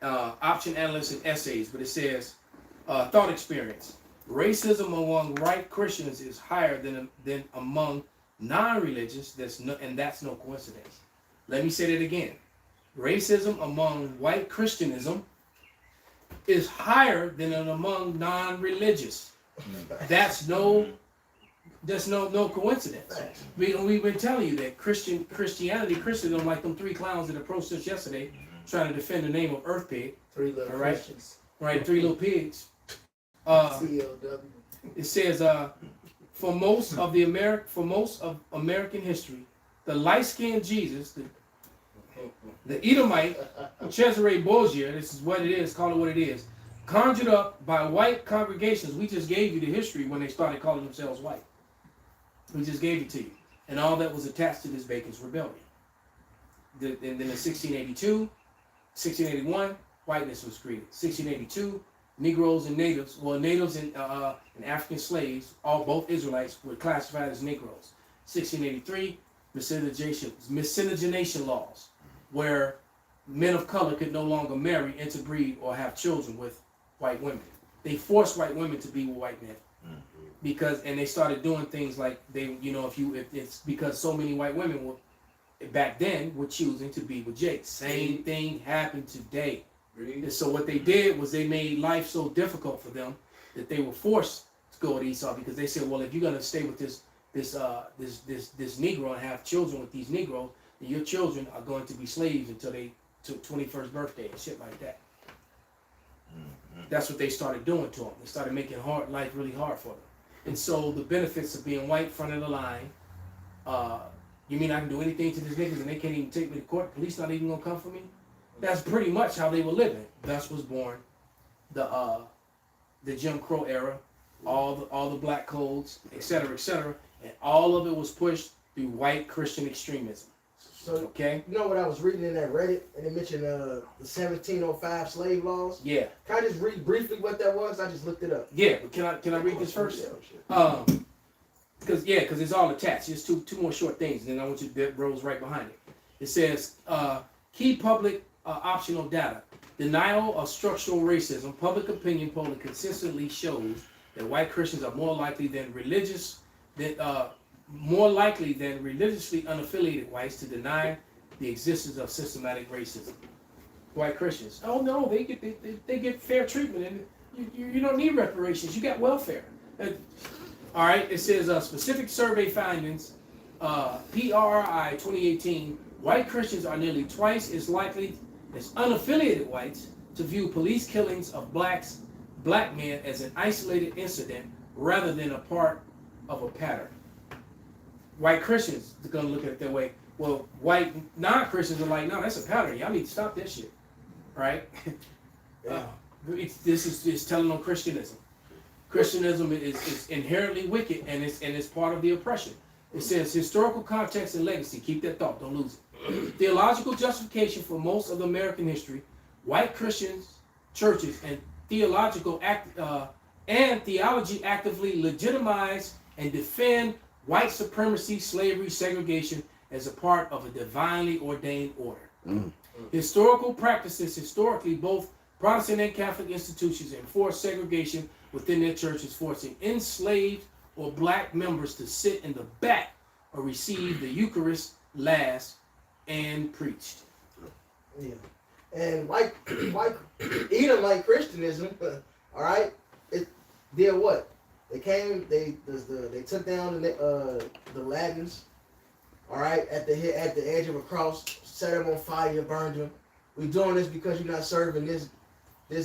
Option Analysts and Essays, but it says thought experience. Racism among white Christians is higher than among non-religious. That's no coincidence. Let me say that again. Racism among white Christianism is higher than among non-religious. That's no coincidence. We've been telling you that Christianism, like them three clowns that approached us yesterday, trying to defend the name of Earth Pig. Three little All right. Christians. Right, three little pigs. CLW. It says, for most of American history, the light-skinned Jesus, the Edomite, Cesare Borgia, this is what it is, call it what it is, conjured up by white congregations. We just gave you the history when they started calling themselves white. We just gave it to you. And all that was attached to this Bacon's Rebellion. And then in 1681, whiteness was created. 1682, Negroes and natives, natives and African slaves, both Israelites, were classified as Negroes. 1683, miscegenation laws, where men of color could no longer marry, interbreed, or have children with white women. They forced white women to be with white men, and they started doing things like if it's because so many white women back then were choosing to be with Jake. Same thing happened today. And so what they did was they made life so difficult for them that they were forced to go with Esau, because they said, well, if you're gonna stay with this Negro and have children with these Negroes, then your children are going to be slaves until they 21st birthday and shit like that. That's what they started doing to them. They started making life really hard for them. And so the benefits of being white, front of the line, you mean I can do anything to these niggas and they can't even take me to court? Police not even gonna come for me? That's pretty much how they were living. Thus was born the Jim Crow era, all the black codes, etc., and all of it was pushed through white Christian extremism. So, okay, you know what I was reading in that Reddit, and it mentioned the 1705 slave laws. Yeah. Can I just read briefly what that was? I just looked it up. Yeah, but can I read this first? Yeah, sure. Because it's all attached. Just two more short things, and then I want you to rolls right behind it. It says key public optional data. Denial of structural racism. Public opinion polling consistently shows that white Christians are more likely than religiously unaffiliated whites to deny the existence of systematic racism. White Christians, oh no, they get fair treatment, and you don't need reparations. You got welfare. All right. It says specific survey findings. PRI 2018. White Christians are nearly twice as likely as unaffiliated whites to view police killings of black men as an isolated incident rather than a part of a pattern. White Christians are going to look at it that way. Well, white non-Christians are like, no, that's a pattern. Y'all need to stop that shit. Right? This is telling on Christianism. Christianism is inherently wicked, and it's part of the oppression. It says historical context and legacy. Keep that thought. Don't lose it. Theological justification for most of American history. White Christians, churches, and theology actively legitimize and defend white supremacy, slavery, segregation as a part of a divinely ordained order. Historical practices. Historically, both Protestant and Catholic institutions enforce segregation within their churches, forcing enslaved or black members to sit in the back or receive the Eucharist last and preached. Yeah. And Edomite Christianism, all right, it did what? They came. They took down the Latins. All right, at the edge of a cross, set them on fire, burned them. We doing this because you're not serving this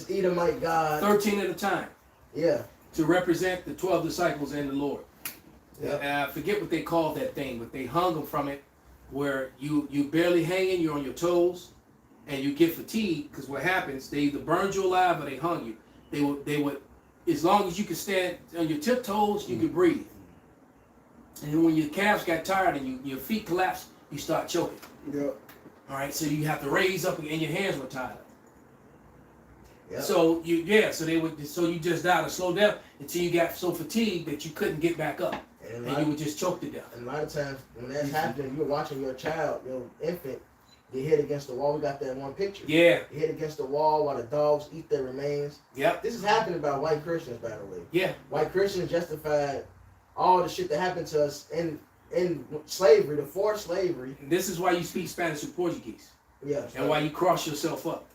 Edomite God. 13 at a time. Yeah. To represent the 12 disciples and the Lord. Yeah. And I forget what they called that thing, but they hung them from it, where you barely hanging, you're on your toes, and you get fatigued, because what happens, they either burned you alive or they hung you. They would, as long as you could stand on your tiptoes, you could breathe. And then when your calves got tired and your feet collapsed, you start choking. Yep. All right, so you have to raise up, and your hands were tied up. Yep. So you just died a slow death until you got so fatigued that you couldn't get back up, and you would just choke to death. And a lot of times when that's happening, you're watching your child, your infant, get hit against the wall. We got that one picture. Yeah. Get hit against the wall while the dogs eat their remains. Yep. This is happening by white Christians, by the way. Yeah. White Christians justified all the shit that happened to us in slavery, the forced slavery. And this is why you speak Spanish and Portuguese, Yeah. and why you cross yourself up.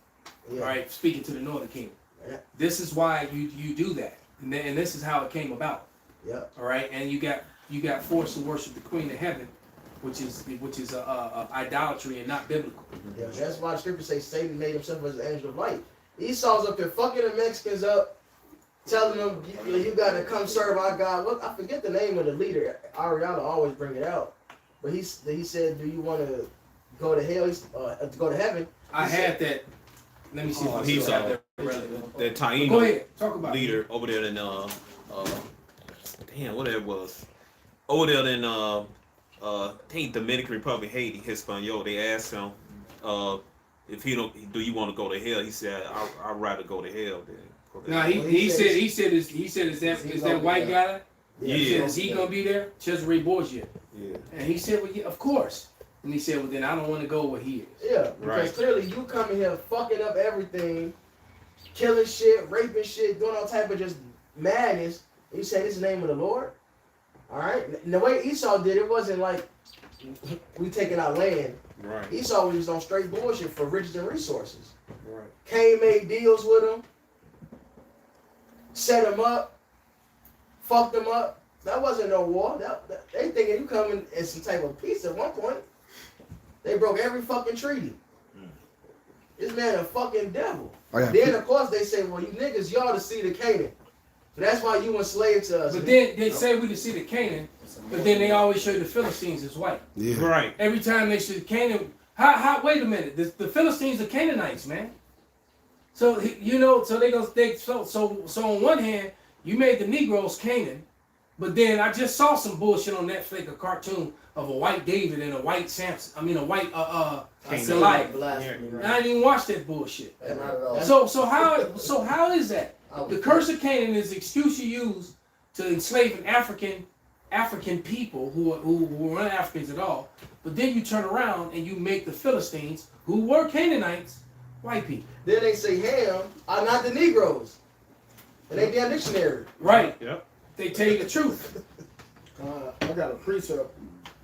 Yeah. All right, speaking to the Northern Kingdom. Yeah. This is why you do that, and this is how it came about. Yeah. All right, and you got forced to worship the Queen of Heaven, which is idolatry and not biblical. Yeah. That's why the scriptures say Satan made himself as an angel of light. Esau's up there fucking the Mexicans up, telling them you got to come serve our God. Look, I forget the name of the leader. Ariana always bring it out, but he said, "Do you want to go to hell? To go to heaven?" I had that. Let me see. if I He's still have that relevant. that Go Taino ahead, talk about it. leader over there in damn, what that was. Over there in I think Dominican Republic, Haiti, Hispaniola. They asked him if he don't, do you want to go to hell? He said, I'd rather go to hell than go to No, hell. he said is that white guy? Yeah. Is he gonna be there? Cesare Borgia. Yeah. And he said, well, yeah, of course. And he said, well, then I don't want to go where he is. Yeah, because Right. clearly you coming here fucking up everything, killing shit, raping shit, doing all type of just madness. And you say this is the name of the Lord? All right. And the way Esau did it wasn't like we taking our land. Right. Esau was just on straight bullshit for riches and resources. Right. Cain made deals with him, set him up, fucked him up. That wasn't no war. They thinking you coming in some type of peace at one point. They broke every fucking treaty. This man a fucking devil. Then of course they say, well, you niggas, y'all the seed of Canaan. So that's why you enslaved to us. But then they say we the seed of Canaan, but then they always show the Philistines as white. Yeah. Right. Every time they show Canaan, how? Wait a minute, the Philistines are Canaanites, man. So so on one hand, you made the Negroes Canaan, but then I just saw some bullshit on Netflix, a cartoon of a white David and a white Samson. I mean a white Goliath. And I didn't even watch that bullshit. So how is that? The curse of Canaan is the excuse you use to enslave an African people who were not Africans at all. But then you turn around and you make the Philistines, who were Canaanites, white people. Then they say Ham are not the Negroes. In their damn dictionary. Right. Yep. They tell you the truth. I got a precept.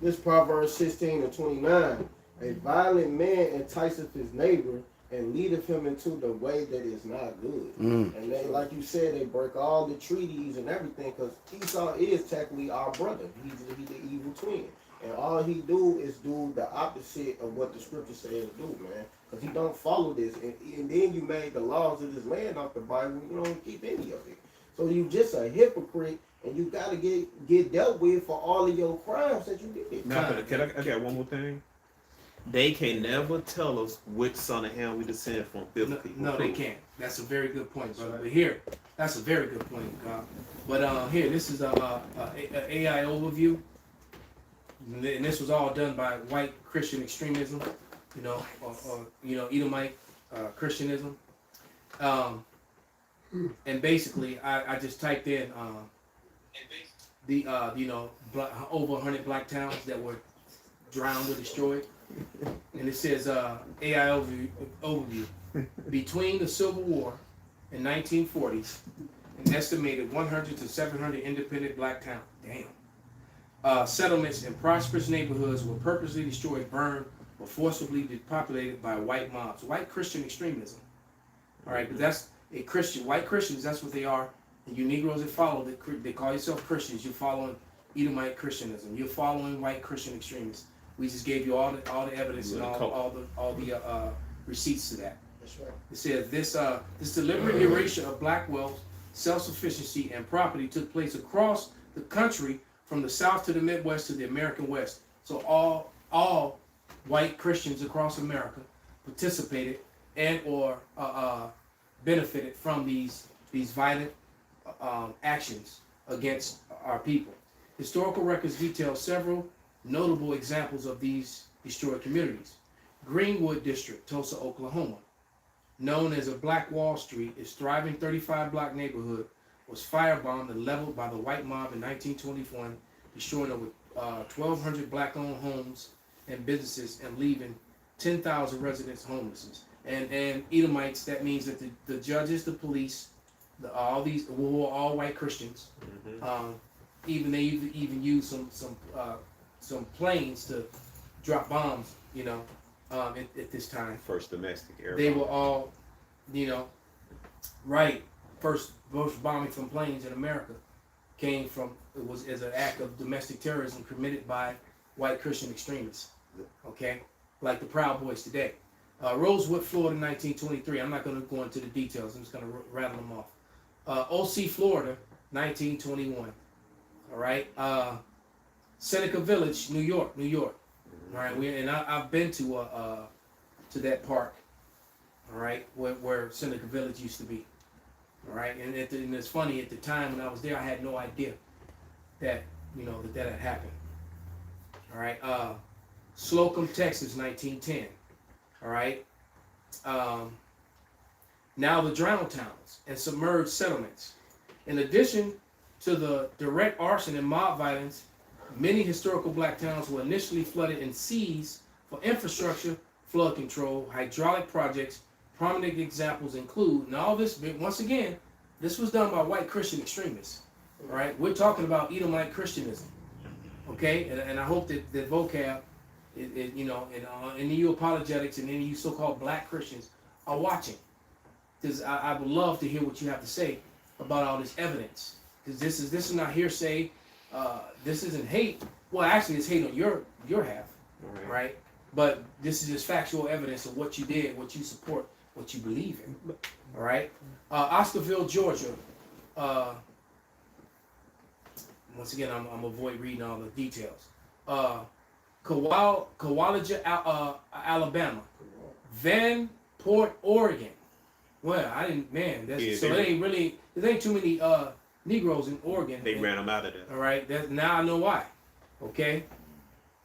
This Proverbs 16:29. A violent man enticeth his neighbor and leadeth him into the way that is not good. And they, like you said, they break all the treaties and everything because Esau is technically our brother. He's the evil twin. And all he do is do the opposite of what the scripture says to do, man. Because he don't follow this. And then you made the laws of this land off the Bible. You don't keep any of it. So you just a hypocrite, and you got to get dealt with for all of your crimes that you did. Now, I got one more thing. They can never tell us which son of Ham we descend from. No, they can't. That's a very good point, brother. But here, that's a very good point, But here, this is a AI overview, and this was all done by white Christian extremism, or Edomite Christianism, and basically, I just typed in over 100 black towns that were drowned or destroyed. And it says AI overview. Between the Civil War and 1940s, an estimated 100 to 700 independent black towns. Damn. Settlements in prosperous neighborhoods were purposely destroyed, burned, or forcibly depopulated by white mobs. White Christian extremism. All right, because that's a Christian. White Christians, that's what they are And you Negroes that follow, that call yourself Christians, you're following Edomite Christianism. You're following white Christian extremists. We just gave you all the evidence and all the receipts to that. That's right. It says this deliberate erasure of black wealth, self-sufficiency, and property took place across the country from the South to the Midwest to the American West. So all white Christians across America participated and or benefited from these violent actions against our people. Historical records detail several notable examples of these destroyed communities. Greenwood District, Tulsa, Oklahoma, known as a Black Wall Street, its thriving 35-block neighborhood was firebombed and leveled by the white mob in 1921, destroying over 1,200 black-owned homes and businesses and leaving 10,000 residents homeless. And Edomites, that means that the judges, the police, all these were all white Christians. Even they even used some planes to drop bombs, at this time. First domestic air. They were all, right. First bombing from planes in America it was as an act of domestic terrorism committed by white Christian extremists. Okay, like the Proud Boys today. Rosewood, Florida, 1923. I'm not going to go into the details. I'm just going to rattle them off. OC, Florida, 1921. All right. Seneca Village, New York. All right. I've been to that park. All right, where Seneca Village used to be. All right, and it's funny, at the time when I was there, I had no idea that that had happened. All right. Slocum, Texas, 1910. All right. Now the drowned towns and submerged settlements. In addition to the direct arson and mob violence, many historical black towns were initially flooded and seized for infrastructure, flood control, hydraulic projects. Prominent examples include, and all this, once again, this was done by white Christian extremists. All right, we're talking about Edomite Christianism. Okay, and I hope that vocab, and you apologetics and any of you so-called black Christians are watching, because I would love to hear what you have to say about all this evidence. Because this is not hearsay. This isn't hate. Well, actually, it's hate on your half, right? But this is just factual evidence of what you did, what you support, what you believe in. All right. Oscarville, Georgia. Once again, I'm avoid reading all the details. Kowalaja, Alabama. Vanport, Oregon. Well, I didn't, man. There ain't too many Negroes in Oregon. They ran them out of there. All right. Now I know why. Okay.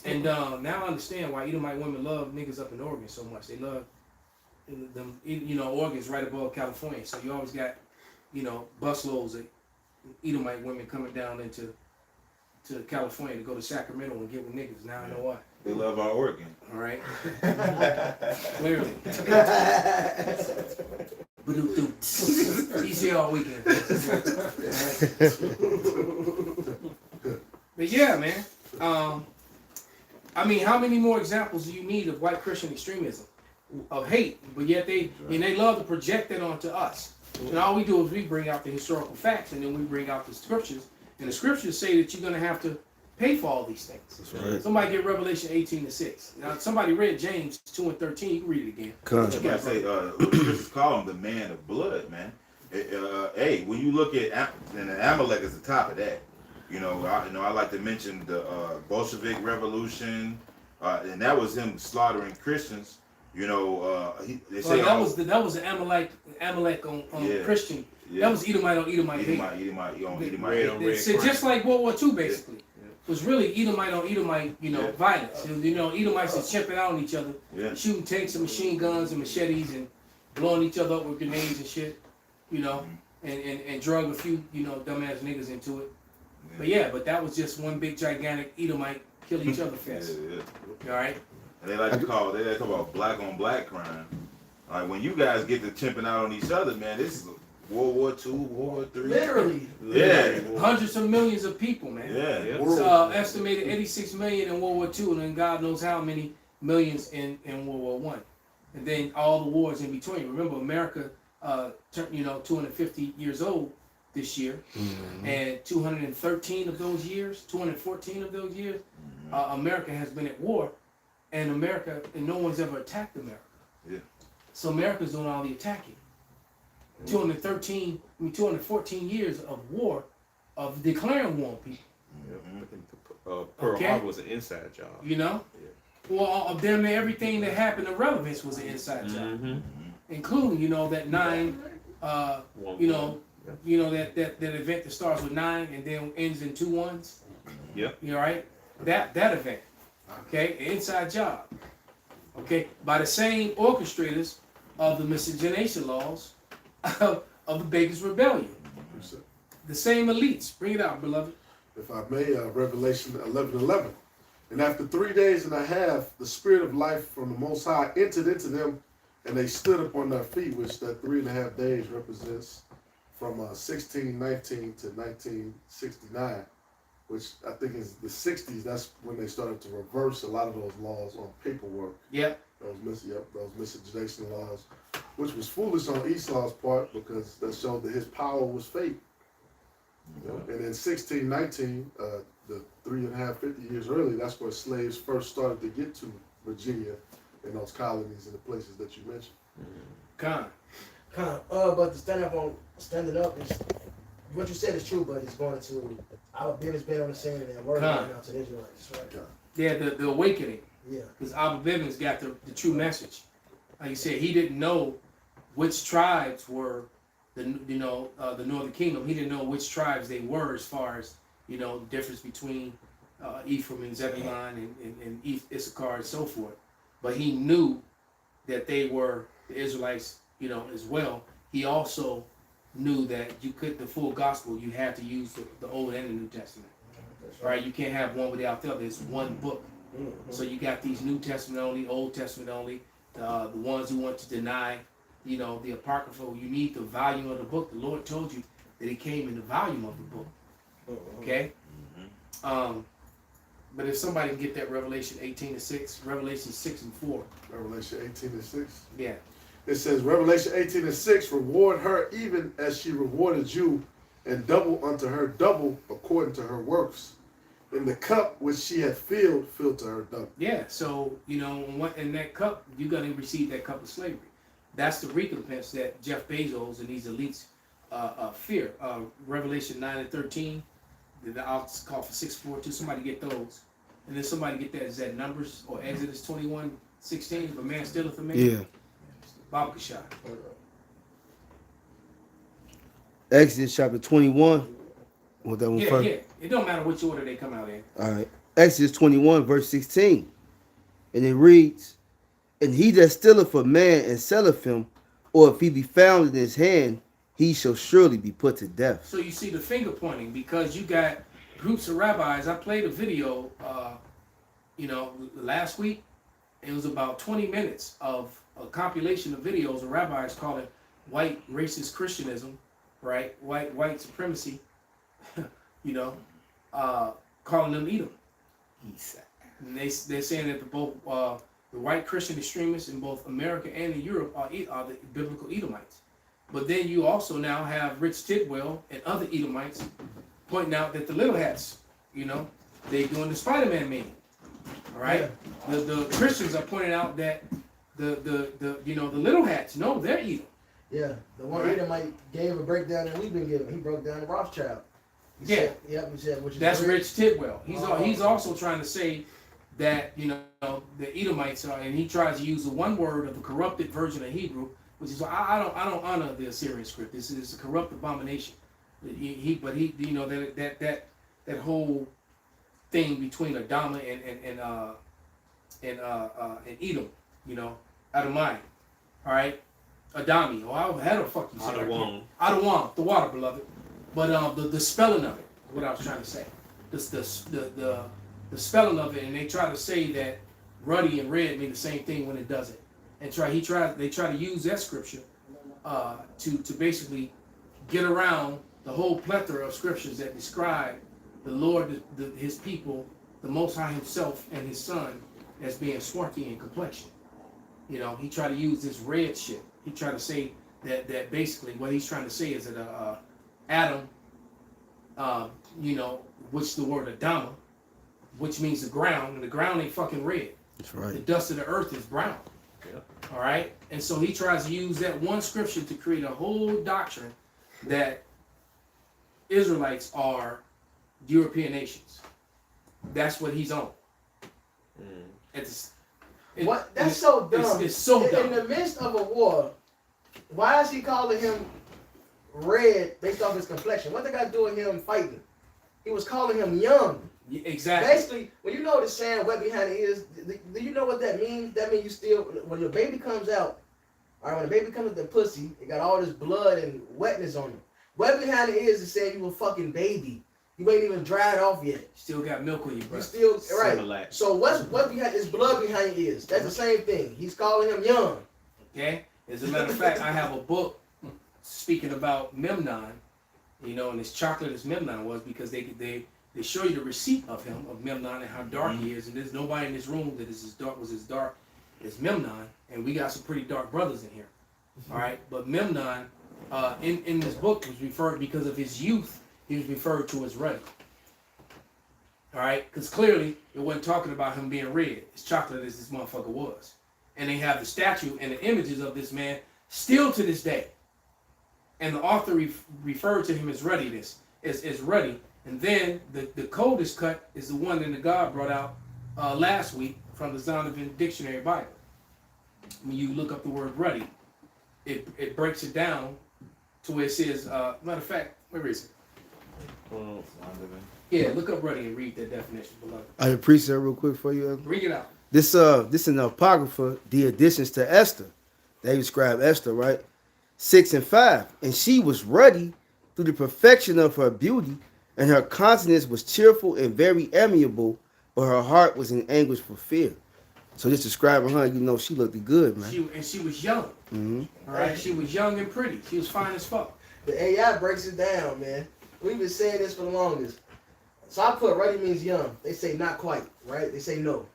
And now I understand why Edomite women love niggas up in Oregon so much. They love them. Oregon's right above California, so you always got, busloads of Edomite women coming down to California to go to Sacramento and get with niggas. Now I know why. They love our Oregon. All right. Clearly. He's here all weekend. But yeah, man. How many more examples do you need of white Christian extremism, of hate? But yet they love to project that onto us. And all we do is we bring out the historical facts, and then we bring out the scriptures. And the scriptures say that you're going to have to pay for all these things. That's right. Somebody get Revelation 18:6. Now, somebody read James 2:13. You can read it again. I say, Chris call him the man of blood, man. Hey, when you look at Amalek is the top of that. I like to mention the Bolshevik Revolution, and that was him slaughtering Christians. They say that was the Amalek on Christian. Yeah. That was Edomite on Edomite. It's just like World War II, basically. It was really Edomite on Edomite, violence. Edomites are chipping out on each other, shooting tanks and machine guns and machetes and blowing each other up with grenades and shit, and drug a few, dumbass niggas into it. But that was just one big gigantic Edomite kill each other fest. All right. And they like to call about black on black crime. Like when you guys get to chimping out on each other, man, this is World War II, World War III. Literally. Yeah. Hundreds of millions of people, man. Yeah. It's estimated 86 million in World War II, and then God knows how many millions in World War I. And then all the wars in between. Remember, America, 250 years old this year, Mhm. and 213 of those years, 214 of those years, America has been at war, and no one's ever attacked America. Yeah. So America's doing all the attacking. 214 years of war, of declaring war on people. Pearl Okay. Harbor was an inside job. You know, well, damn near everything that happened in relevance was an inside job, Mm-hmm. including that 9. That event that starts with 9 and then ends in 2 1s. Yep. You all right? That event. Okay, inside job. Okay, by the same orchestrators of the miscegenation laws of the Baker's Rebellion. The same elites. Bring it out, beloved. If I may, Revelation 11:11. And after 3 days and a half, the Spirit of life from the Most High entered into them, and they stood up on their feet, which that 3.5 days represents from 1619 to 1969, which I think is the 60s. That's when they started to reverse a lot of those laws on paperwork. Yep. Those miscegenation laws, which was foolish on Esau's part because that showed that his power was fake. You know? And in 1619, the 50 years earlier, that's where slaves first started to get to Virginia and those colonies and the places that you mentioned. But to standing up is what you said is true, but it's going to our business been on the scene and word right now to the Israelites, right? Yeah, the awakening. Yeah. Because Abba Bivens got the true message. Like you said, he didn't know which tribes were the Northern Kingdom. He didn't know which tribes they were as far as the difference between Ephraim and Zebulun and Issachar and so forth. But he knew that they were the Israelites, as well. He also knew that the full gospel, you had to use the Old and the New Testament. Right? You can't have one without the other. It's one book. So you got these New Testament only, Old Testament only, the ones who want to deny, the Apocryphal. You need the volume of the book. The Lord told you that it came in the volume of the book. Okay? But if somebody can get that Revelation 18:6, Revelation 6:4. Revelation 18:6. Yeah. It says, Revelation 18:6, reward her even as she rewarded you, and double unto her double according to her works. In the cup which she had filled to her double. Yeah, so, in that cup, you're going to receive that cup of slavery. That's the recompense that Jeff Bezos and these elites fear. Revelation 9:13, I'll call for 6:4 somebody get those. And then somebody get that, is that Numbers or Exodus 21:16, if a man stealeth a man? Yeah. Bob Kashai. Exodus chapter 21. What that one Yeah, first? yeah. It don't matter which order they come out in. All right. Exodus 21, verse 16. And it reads, and he that stealeth a man and selleth him, or if he be found in his hand, he shall surely be put to death. So you see the finger pointing because you got groups of rabbis. I played a video, last week. It was about 20 minutes of a compilation of videos of rabbis calling white racist Christianism, right? White supremacy, calling them Edom. And they're saying that the white Christian extremists in both America and in Europe are the biblical Edomites. But then you also now have Rich Tidwell and other Edomites pointing out that the little hats, they're doing the Spider-Man meme. All right? Yeah. The Christians are pointing out that the little hats, no, they're Edom. Yeah, the one Edomite gave a breakdown that we've been giving. He broke down the Rothschild. He said, which is that's great. Rich Tidwell. He's also trying to say that the Edomites are, and he tries to use the one word of a corrupted version of Hebrew, which is I don't honor the Assyrian script. This is a corrupt abomination. That whole thing between Adama and Edom, Adamai, all right, Adami. Oh, how the fuck you say that? Adawam, the water, beloved. But the spelling of it, what I was trying to say, the spelling of it, and they try to say that ruddy and red mean the same thing when it doesn't, and they try to use that scripture to basically get around the whole plethora of scriptures that describe the Lord, his people, the Most High Himself, and His Son as being swarthy in complexion. He tried to use this red shit. He tried to say that basically what he's trying to say is that Adam, which the word Adama, which means the ground, and the ground ain't fucking red. That's The right. dust of the earth is brown. Yeah. All right, and so he tries to use that one scripture to create a whole doctrine that Israelites are European nations. That's what he's on. It's What? That's so dumb. It's so In dumb. the midst of a war, why is he calling him red based off his complexion? What they got to do with him fighting? He was calling him young. Yeah, exactly. Basically, when you know the saying "wet behind the ears," do you know what that means? That means you still, when your baby comes out, all right, when the baby comes with the pussy, it got all this blood and wetness on it. Wet behind the ears is saying you a fucking baby. You ain't even dried off yet. Still got milk on your You breast. still right. Similac. So what behind is blood behind your ears? That's the same thing. He's calling him young. Okay. As a matter of fact, I have a book speaking about Memnon, and as chocolate as Memnon was, because they show you the receipt of him, of Memnon, and how dark he is. And there's nobody in this room that is as dark as Memnon. And we got some pretty dark brothers in here. All right. But Memnon, in this book, was referred, because of his youth, he was referred to as ruddy. All right. Because clearly it wasn't talking about him being red, as chocolate as this motherfucker was. And they have the statue and the images of this man still to this day. And the author referred to him as ruddiness, as ruddy. And then the coldest cut is the one that the God brought out last week from the Zondervan Dictionary Bible. When you look up the word ruddy, it breaks it down to where it says, matter of fact, where is it? Yeah, look up ruddy and read that definition below. I appreciate it real quick for you. Read it out. This in the Apocrypha, the additions to Esther. They describe Esther, right? 6 and 5. And she was ruddy through the perfection of her beauty, and her countenance was cheerful and very amiable, but her heart was in anguish for fear. So just describing her, she looked good, man. She was young. Mm-hmm. All right, she was young and pretty. She was fine as fuck. The AI breaks it down, man. We've been saying this for the longest. So I put ruddy means young. They say not quite, right? They say no.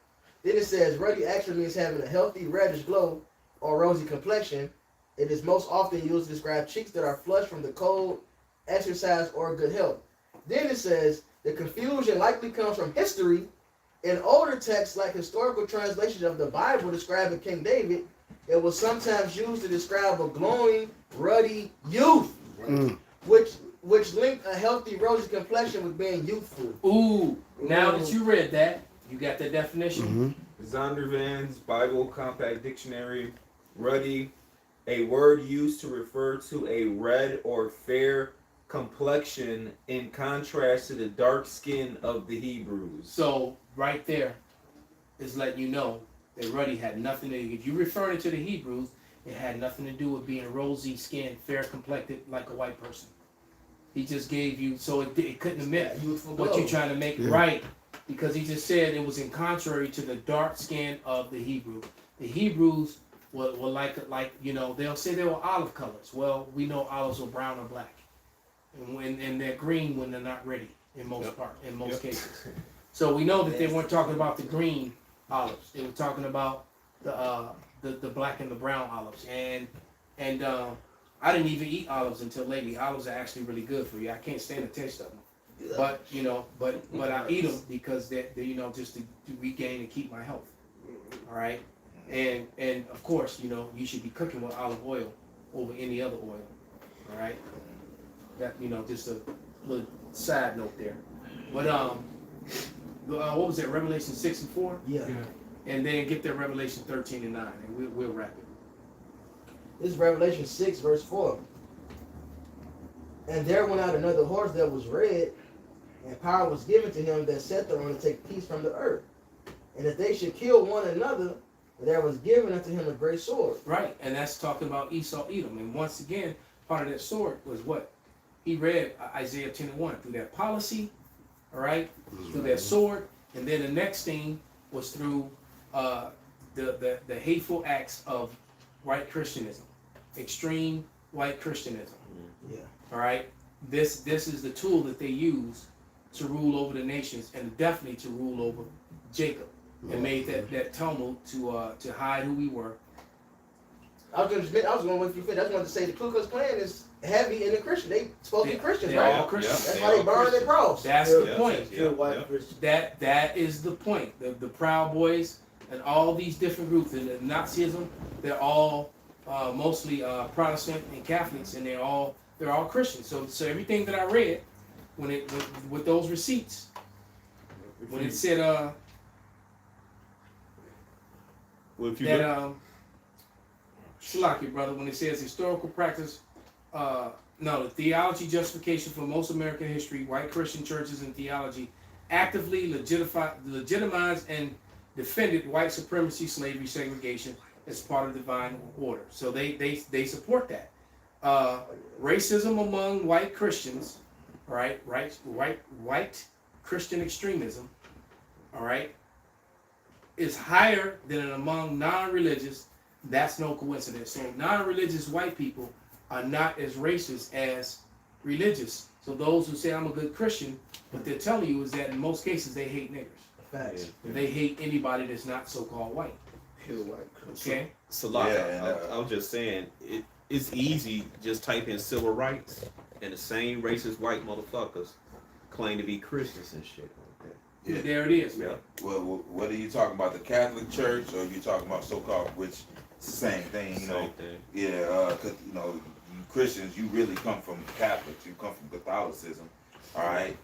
Then it says ruddy actually means having a healthy reddish glow or rosy complexion. It is most often used to describe cheeks that are flushed from the cold, exercise, or good health. Then it says the confusion likely comes from history. In older texts, like historical translations of the Bible describing King David, it was sometimes used to describe a glowing, ruddy youth, which linked a healthy, rosy complexion with being youthful. Ooh, now that you read that, you got the definition. Zondervan's Bible Compact Dictionary, ruddy, a word used to refer to a red or fair complexion in contrast to the dark skin of the Hebrews. So right there is letting you know that ruddy had nothing to, if you refer it to the Hebrews, it had nothing to do with being rosy skinned, fair complected like a white person. He just gave you, so it couldn't have meant what you're trying to make right, because he just said it was in contrary to the dark skin of the Hebrew. The Hebrews were like they'll say they were olive colors. Well, we know olives are brown or black, and they're green when they're not ready in most cases. So we know that they weren't talking about the green olives. They were talking about the black and the brown olives. And I didn't even eat olives until lately. Olives are actually really good for you. I can't stand the taste of them. But but I eat them because they just to regain and keep my health. All right. And of course, you should be cooking with olive oil over any other oil. All right. That just a little side note there. But what was that? Revelation 6 and 4. Yeah. And then get that Revelation 13 and 9, and we'll wrap it. This is Revelation 6, verse 4. And there went out another horse that was red, and power was given to him that sat thereon to take peace from the earth. And if they should kill one another, there was given unto him a great sword. Right, and that's talking about Esau, Edom. And once again, part of that sword was what? He read Isaiah 10 and 1 through that policy, all right, through that sword. And then the next thing was through the hateful acts of white Christianism, extreme white Christianism. Yeah. All right. This is the tool that they use to rule over the nations, and definitely to rule over Jacob, and made that tumult to hide who we were. I was going to wait for you to finish. I just wanted to say the Ku Klux Klan is heavy in the Christian. They supposed to be Christians, They're right? all Christians. That's why they burn their cross. That's Yeah, the point. That is the point. The Proud Boys and all these different groups, and the Nazism, they're all mostly Protestant and Catholics, and they're all Christians. So everything that I read, with those receipts, when it said Well, if you that look, Shalaki, brother, when it says historical practice, the theology justification for most American history, white Christian churches and theology actively legitimized and defended white supremacy, slavery, segregation as part of divine order. So they support that. Racism among white Christians, all right, white Christian extremism, all right, is higher than among non-religious. That's no coincidence. So non-religious white people are not as racist as religious. So those who say I'm a good Christian, what they're telling you is that in most cases they hate niggers. Facts. They hate anybody that's not so-called white. Okay? I was just saying, it's easy, just type in civil rights, and the same racist white motherfuckers claim to be Christians and shit like that. Yeah. There it is, man. Yeah. Well, whether you talking about the Catholic Church or you talking about so-called, which it's the same thing, you know. Same thing. Yeah, because you know, you Christians, you really come from Catholics, you come from Catholicism, all right.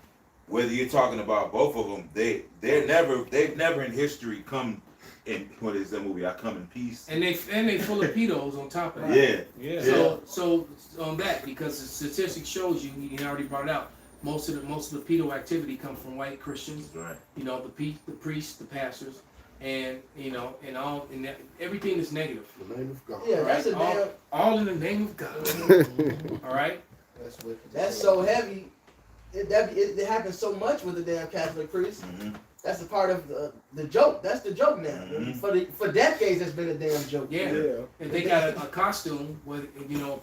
Whether you're talking about both of them, they've never in history come in. What is that movie? I Come in Peace. And they full of pedos on top of that. Yeah. So on that, because the statistics shows you already brought it out. Most of the pedo activity comes from white Christians. Right. You know, the priests, the pastors, and everything is negative. The name of God. Yeah, that's a damn. All in the name of God. All right. That's so heavy. It happens so much with the damn Catholic priests. Mm-hmm. That's a part of the joke. That's the joke now. Mhm. For decades, it's been a damn joke. Yeah. And they got a costume where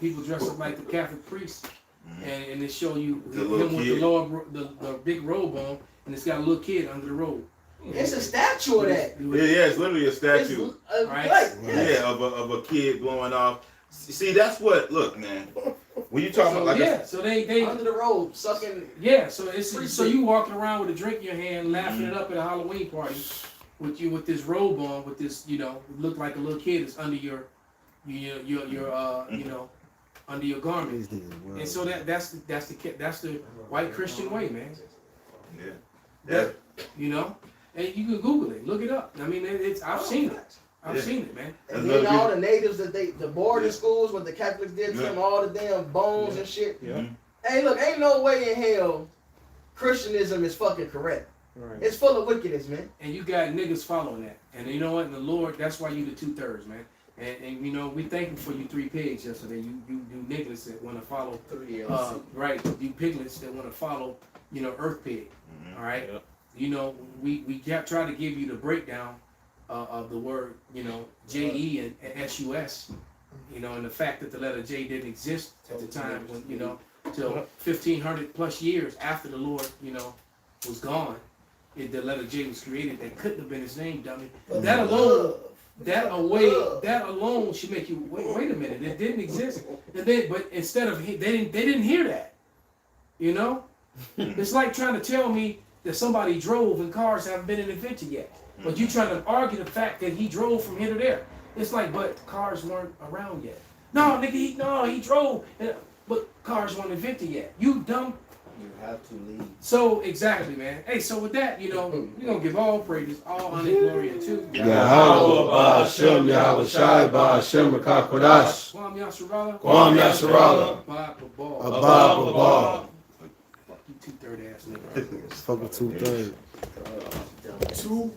people dress up like the Catholic priests, and they show you The him little with kid. the big robe on, and it's got a little kid under the robe. It's a statue of that. Yeah, it's literally a statue. It's, Right. right. Yeah, of a kid blowing off. See, that's what. Look, man. When you talking about like So they Under the robe, sucking. so you walking around with a drink in your hand, laughing it up at a Halloween party, with this robe on, with this look like a little kid is under your under your garment, and so that's the white Christian way, man. yeah. And you can Google it, look it up. I mean, I've seen it. I've seen it, man. And then all the natives the boarding schools, what the Catholics did to them, all the damn bones and shit. Yeah. Hey, look, ain't no way in hell Christianism is fucking correct. Right. It's full of wickedness, man. And you got niggas following that. And you know what? And the Lord, that's why you the 2/3, man. And we thank for you 3 pigs yesterday. You niggas that want to follow, right? You piglets that want to follow, Earth Pig. All right. Yep. We try to give you the breakdown of the word, J-E and S-U-S, and the fact that the letter J didn't exist at the time when, till 1,500 plus years after the Lord, was gone. The letter J was created. That couldn't have been his name, dummy. That alone should make you wait a minute. It didn't exist. But instead of they didn't hear that. It's like trying to tell me that somebody drove and cars haven't been invented yet. But you trying to argue the fact that he drove from here to there. It's like, but cars weren't around yet. No, nigga, he drove, but cars weren't invented yet. You dumb. You have to leave. So exactly, man. Hey, so with that, we're gonna give all praises, all honor and glory to Yahweh Ba'Shem, Yahweh Shai Ba'Shem Rakakodash. Kwam Yasharala. Kwam Yasharala. Abba Babal. Abba Babal. Fuck you 2/3 ass nigga. Fucking 2/3. 2